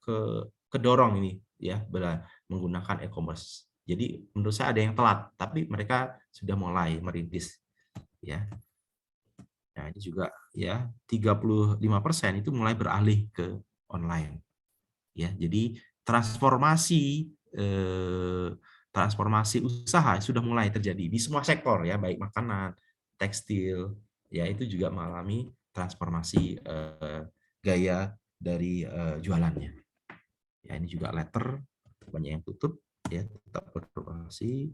kedorong ini ya menggunakan e-commerce. Jadi menurut saya ada yang telat, tapi mereka sudah mulai merintis ya. Nah, ini juga ya 35% itu mulai beralih ke online. Ya, jadi transformasi usaha sudah mulai terjadi di semua sektor ya, baik makanan, tekstil, ya itu juga mengalami transformasi gaya dari jualannya. Ya, ini juga letter banyak yang tutup ya, tetap beroperasi.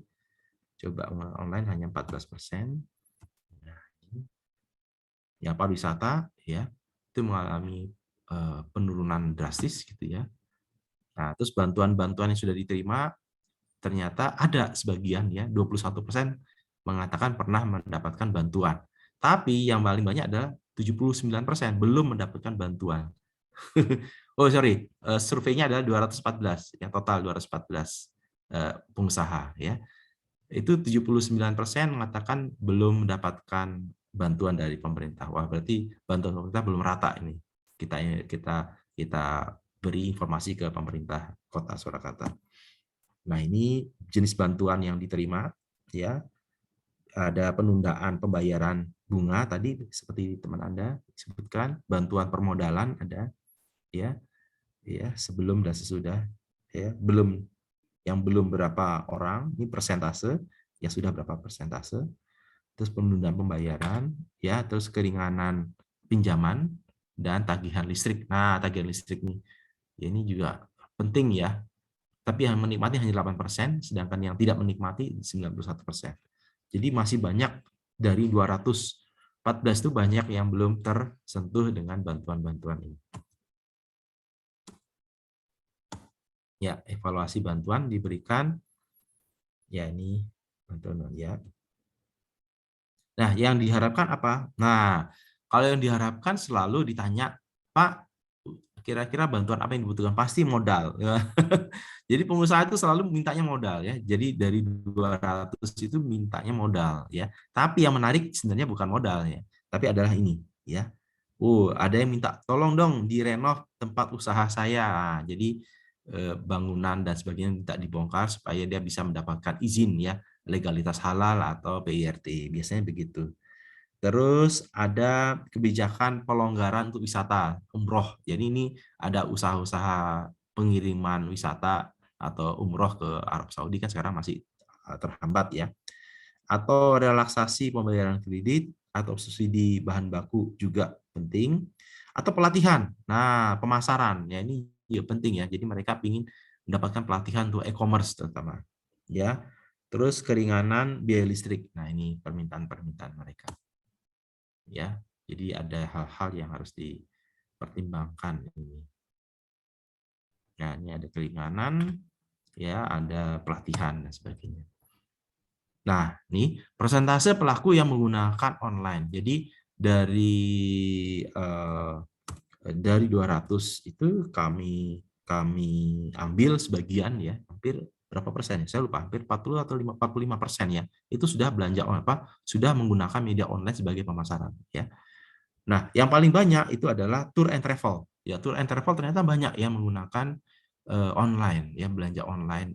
Coba online hanya 14%. Nah, ini ya pariwisata ya itu mengalami penurunan drastis gitu ya. Nah, terus bantuan-bantuan yang sudah diterima ternyata ada sebagian ya, 21% mengatakan pernah mendapatkan bantuan. Tapi yang paling banyak adalah 79% belum mendapatkan bantuan. Oh sorry, surveinya adalah 214, ya total 214 pengusaha ya. Itu 79% mengatakan belum mendapatkan bantuan dari pemerintah. Wah, berarti bantuan pemerintah belum rata ini. Kita beri informasi ke pemerintah Kota Surakarta. Nah, ini jenis bantuan yang diterima ya. Ada penundaan pembayaran bunga tadi seperti teman Anda sebutkan, bantuan permodalan ada ya. Ya, sebelum dan sesudah ya, yang belum berapa orang, ini persentase, yang sudah berapa persentase. Terus penundaan pembayaran ya, terus keringanan pinjaman dan tagihan listrik. Nah, tagihan listrik nih. Ya, ini juga penting ya. Tapi yang menikmati hanya 8%, sedangkan yang tidak menikmati 91%. Jadi masih banyak dari 214 itu banyak yang belum tersentuh dengan bantuan-bantuan ini. Ya, evaluasi bantuan diberikan. Ya, ini bantuan ya. Nah, yang diharapkan apa? Nah, kalau yang diharapkan selalu ditanya, Pak, kira-kira bantuan apa yang dibutuhkan? Pasti modal. Jadi pengusaha itu selalu mintanya modal ya. Jadi dari 200 itu mintanya modal ya. Tapi yang menarik sebenarnya bukan modal ya, tapi adalah ini ya. Ada yang minta tolong dong direnov tempat usaha saya. Jadi bangunan dan sebagainya minta dibongkar supaya dia bisa mendapatkan izin ya, legalitas halal atau PIRT. Biasanya begitu. Terus ada kebijakan pelonggaran untuk wisata umroh. Jadi ini ada usaha-usaha pengiriman wisata atau umroh ke Arab Saudi kan sekarang masih terhambat ya. Atau relaksasi pembayaran kredit atau subsidi bahan baku juga penting. Atau pelatihan. Nah, pemasaran ya ini juga penting ya. Jadi mereka ingin mendapatkan pelatihan untuk e-commerce terutama. Ya. Terus keringanan biaya listrik. Nah, ini permintaan-permintaan mereka. Ya. Jadi ada hal-hal yang harus dipertimbangkan ini. Nah, ini ada keringanan, ya, ada pelatihan dan sebagainya. Nah, ini persentase pelaku yang menggunakan online. Jadi dari 200 itu kami ambil sebagian ya, hampir berapa persen? Saya lupa, hampir 40 atau 45% ya. Itu sudah belanja sudah menggunakan media online sebagai pemasaran ya. Nah, yang paling banyak itu adalah tour and travel. Ya, tour and travel ternyata banyak yang menggunakan online, ya belanja online,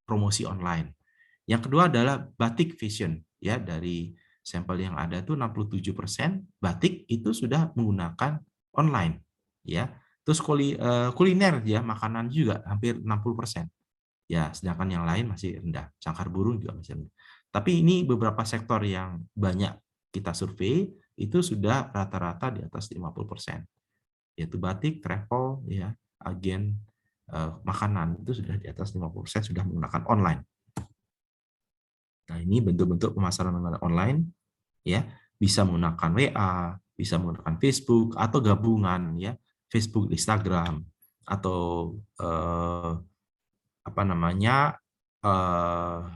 promosi online. Yang kedua adalah batik fashion, ya dari sampel yang ada itu 67% batik itu sudah menggunakan online, ya. Terus kuliner, ya makanan juga hampir 60%. Ya, sedangkan yang lain masih rendah. Sangkar burung juga masih rendah. Tapi ini beberapa sektor yang banyak kita survei itu sudah rata-rata di atas 50%. Yaitu batik, travel, ya, agen, makanan itu sudah di atas 50% sudah menggunakan online. Nah, ini bentuk-bentuk pemasaran online ya, bisa menggunakan WA, bisa menggunakan Facebook atau gabungan ya, Facebook, Instagram atau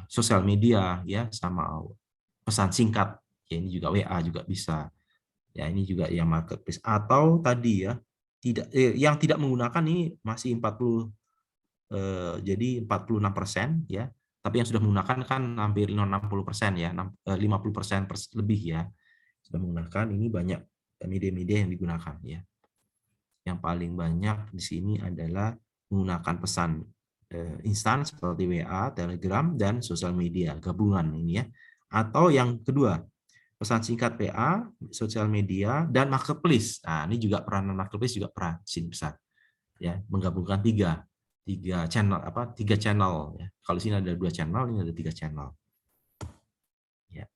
sosial media ya sama pesan singkat. Ya, ini juga WA juga bisa. Ya, ini juga yang marketplace atau tadi ya yang tidak menggunakan ini masih 40 jadi 46% ya. Tapi yang sudah menggunakan kan hampir 60% ya, 50% lebih ya. Sudah menggunakan, ini banyak media-media yang digunakan ya. Yang paling banyak di sini adalah menggunakan pesan instan seperti WA, Telegram, dan sosial media gabungan ini ya. Atau yang kedua, pesan singkat PA, sosial media, dan marketplace. Nah, ini juga peranan marketplace juga peran besar. Ya, menggabungkan tiga channel ya. Kalau sini ada 2 channel, ini ada 3 channel. Ya.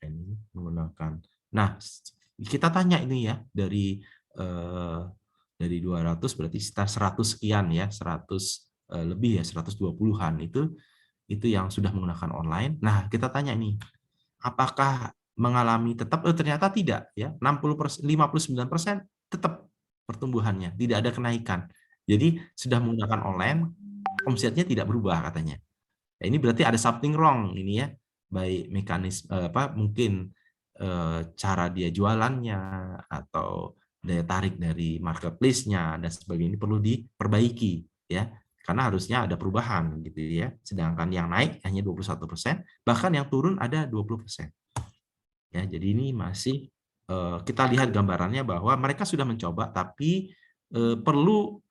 Ini menggunakan. Nah, kita tanya ini ya dari 200 berarti sekitar 100 sekian ya, 100 lebih ya, 120-an itu yang sudah menggunakan online. Nah, kita tanya ini, apakah mengalami tetap? Ternyata tidak ya, 59% tetap pertumbuhannya, tidak ada kenaikan. Jadi sudah menggunakan online, omsetnya tidak berubah katanya. Nah, ini berarti ada something wrong ini ya, baik mekanisme mungkin cara dia jualannya atau daya tarik dari marketplace-nya dan sebagainya ini perlu diperbaiki ya. Karena harusnya ada perubahan gitu ya. Sedangkan yang naik hanya 21%, bahkan yang turun ada 20%. Ya, jadi ini masih kita lihat gambarannya bahwa mereka sudah mencoba tapi perlu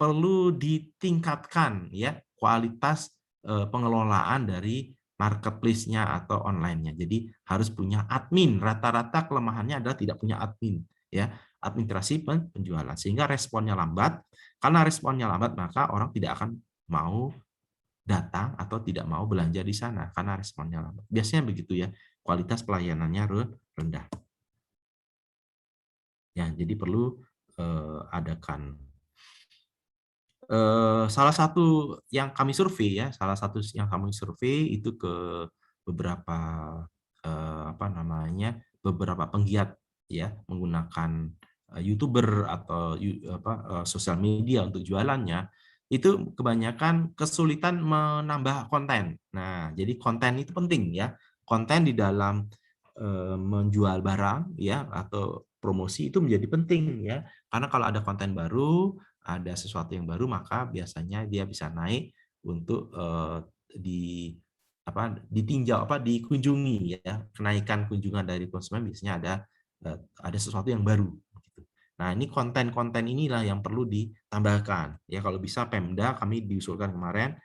ditingkatkan ya kualitas pengelolaan dari marketplace-nya atau online-nya. Jadi harus punya admin. Rata-rata kelemahannya adalah tidak punya admin ya, administrasi penjualan sehingga responnya lambat. Karena responnya lambat maka orang tidak akan mau datang atau tidak mau belanja di sana karena responnya lambat. Biasanya begitu ya, kualitas pelayanannya rendah. Ya, jadi perlu adakan salah satu yang kami survei ya, itu ke beberapa beberapa penggiat ya menggunakan YouTuber atau sosial media untuk jualannya. Itu kebanyakan kesulitan menambah konten. Nah, jadi konten itu penting ya. Konten di dalam menjual barang ya atau promosi itu menjadi penting ya. Karena kalau ada konten baru, ada sesuatu yang baru, maka biasanya dia bisa naik untuk ditinjau dikunjungi ya. Kenaikan kunjungan dari konsumen biasanya ada sesuatu yang baru. Nah, ini konten-konten inilah yang perlu ditambahkan. Ya, kalau bisa Pemda kami diusulkan kemarin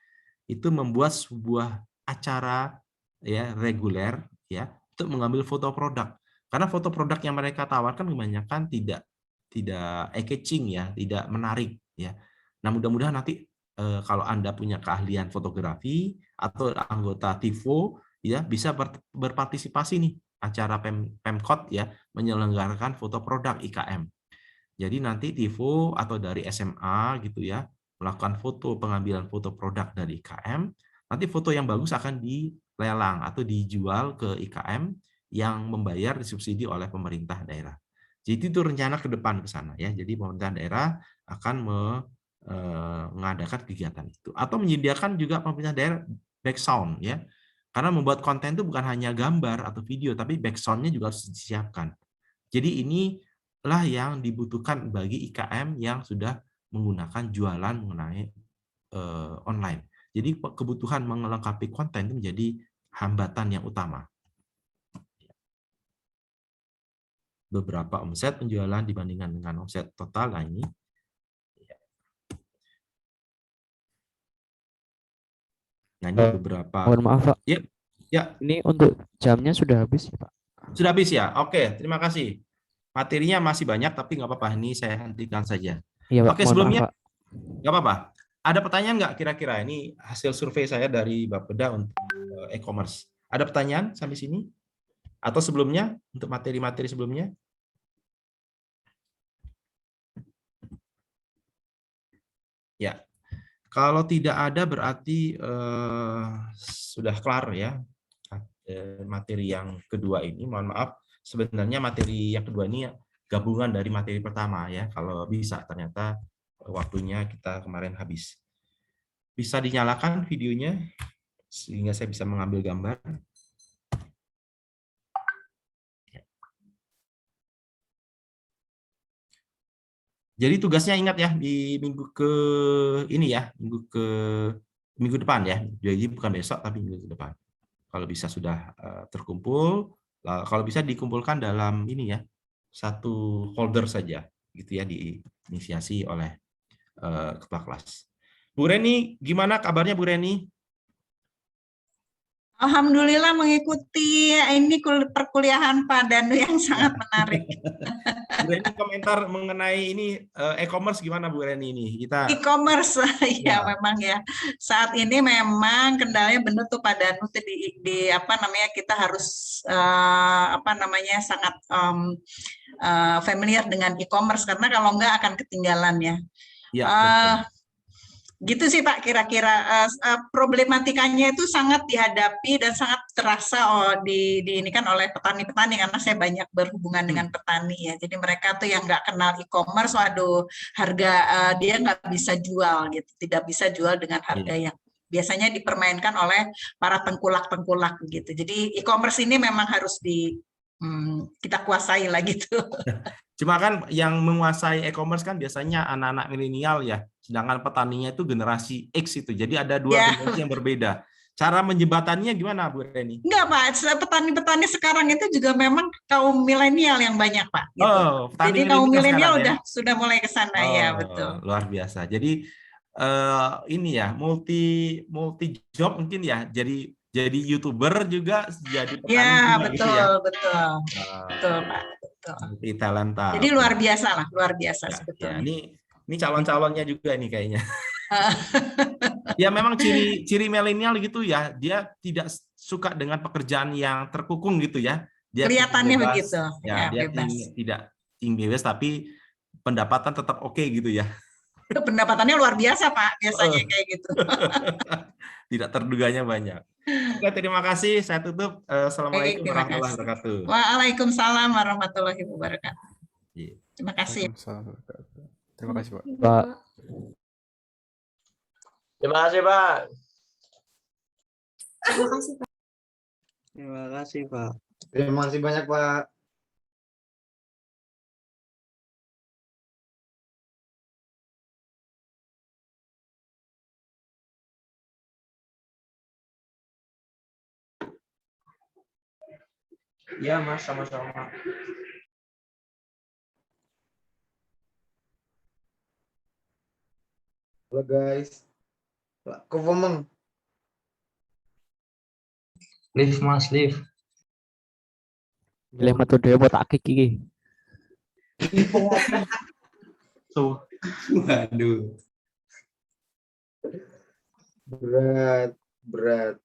itu membuat sebuah acara ya reguler ya untuk mengambil foto produk. Karena foto produk yang mereka tawarkan kebanyakan tidak eye-catching ya, tidak menarik ya. Nah, mudah-mudahan nanti kalau Anda punya keahlian fotografi atau anggota TIFO ya bisa berpartisipasi nih acara Pemkot ya menyelenggarakan foto produk IKM. Jadi nanti TIFO atau dari SMA gitu ya melakukan pengambilan foto produk dari IKM, nanti foto yang bagus akan dilelang atau dijual ke IKM yang membayar disubsidi oleh pemerintah daerah. Jadi itu rencana ke depan ke sana ya. Jadi pemerintah daerah akan mengadakan kegiatan itu atau menyediakan juga pemerintah daerah background ya. Karena membuat konten itu bukan hanya gambar atau video tapi background-nya juga harus disiapkan. Jadi inilah yang dibutuhkan bagi IKM yang sudah menggunakan jualan mengenai online. Jadi kebutuhan melengkapi konten itu menjadi hambatan yang utama. Beberapa omset penjualan dibandingkan dengan omset total. Nah ini. Nah ini beberapa. Mohon maaf Pak. Ya, ya. Ini untuk jamnya sudah habis ya Pak? Sudah habis ya? Oke, terima kasih. Materinya masih banyak tapi nggak apa-apa. Ini saya hentikan saja. Iya Pak. Oke, sebelumnya nggak apa-apa. Ada pertanyaan nggak kira-kira? Ini hasil survei saya dari Bapeda untuk e-commerce. Ada pertanyaan sampai sini? Atau sebelumnya untuk materi-materi sebelumnya? Ya, kalau tidak ada berarti sudah kelar ya materi yang kedua ini. Mohon maaf, sebenarnya materi yang kedua ini gabungan dari materi pertama ya. Kalau bisa ternyata waktunya kita kemarin habis. Bisa dinyalakan videonya sehingga saya bisa mengambil gambar. Jadi tugasnya ingat ya di minggu depan ya. Jadi bukan besok tapi minggu depan. Kalau bisa sudah terkumpul, kalau bisa dikumpulkan dalam ini ya satu folder saja gitu ya, diinisiasi oleh kepala kelas. Bu Reni, gimana kabarnya Bu Reni? Alhamdulillah mengikuti ini perkuliahan Pak Danu yang sangat menarik. Bu Reni komentar mengenai ini e-commerce gimana Bu Reni ini? E-commerce ya memang ya. Saat ini memang kendalanya benar tuh Pak Danu di apa namanya kita harus sangat familiar dengan e-commerce karena kalau enggak akan ketinggalan ya. Gitu sih Pak, kira-kira problematikanya itu sangat dihadapi dan sangat terasa diinikan oleh petani-petani karena saya banyak berhubungan dengan petani ya. Jadi mereka tuh yang nggak kenal e-commerce, waduh harga dia nggak bisa jual gitu, tidak bisa jual dengan harga yang biasanya dipermainkan oleh para tengkulak-tengkulak gitu. Jadi e-commerce ini memang harus kita kuasai lah gitu. Cuma kan yang menguasai e-commerce kan biasanya anak-anak milenial ya, sedangkan petaninya itu generasi X itu. Jadi ada dua generasi yang berbeda. Cara menjembatannya gimana Bu Reni? Enggak Pak, petani-petani sekarang itu juga memang kaum milenial yang banyak Pak. Gitu. Oh, petani jadi kaum milenial ya? sudah mulai ke sana ya betul. Luar biasa. Jadi ini ya multi job mungkin ya. Jadi YouTuber juga, jadi petani ya, juga betul, gitu ya. Betul Pak. Multi talenta. Jadi luar biasa lah, luar biasa sebetulnya. Ya, ini calon-calonnya juga nih kayaknya. Ya memang ciri milenial gitu ya, dia tidak suka dengan pekerjaan yang terkukung gitu ya. Dia kelihatannya bebas, begitu. Ya, dia tidak tinggi bebas tapi pendapatan tetap oke gitu ya. Itu pendapatannya luar biasa Pak, biasanya kayak gitu. Tidak terduganya banyak. Oke, terima kasih. Saya tutup. Assalamualaikum warahmatullahi wabarakatuh. Waalaikumsalam warahmatullahi wabarakatuh. Terima kasih. Terima kasih Pak. Terima kasih Pak. Terima kasih Pak. Terima kasih banyak Pak. Ya Mas, sama-sama. Halo guys. Kok ngomong? Live Mas, live. Leh metode apa tak iki. So, Waduh. Berat, berat.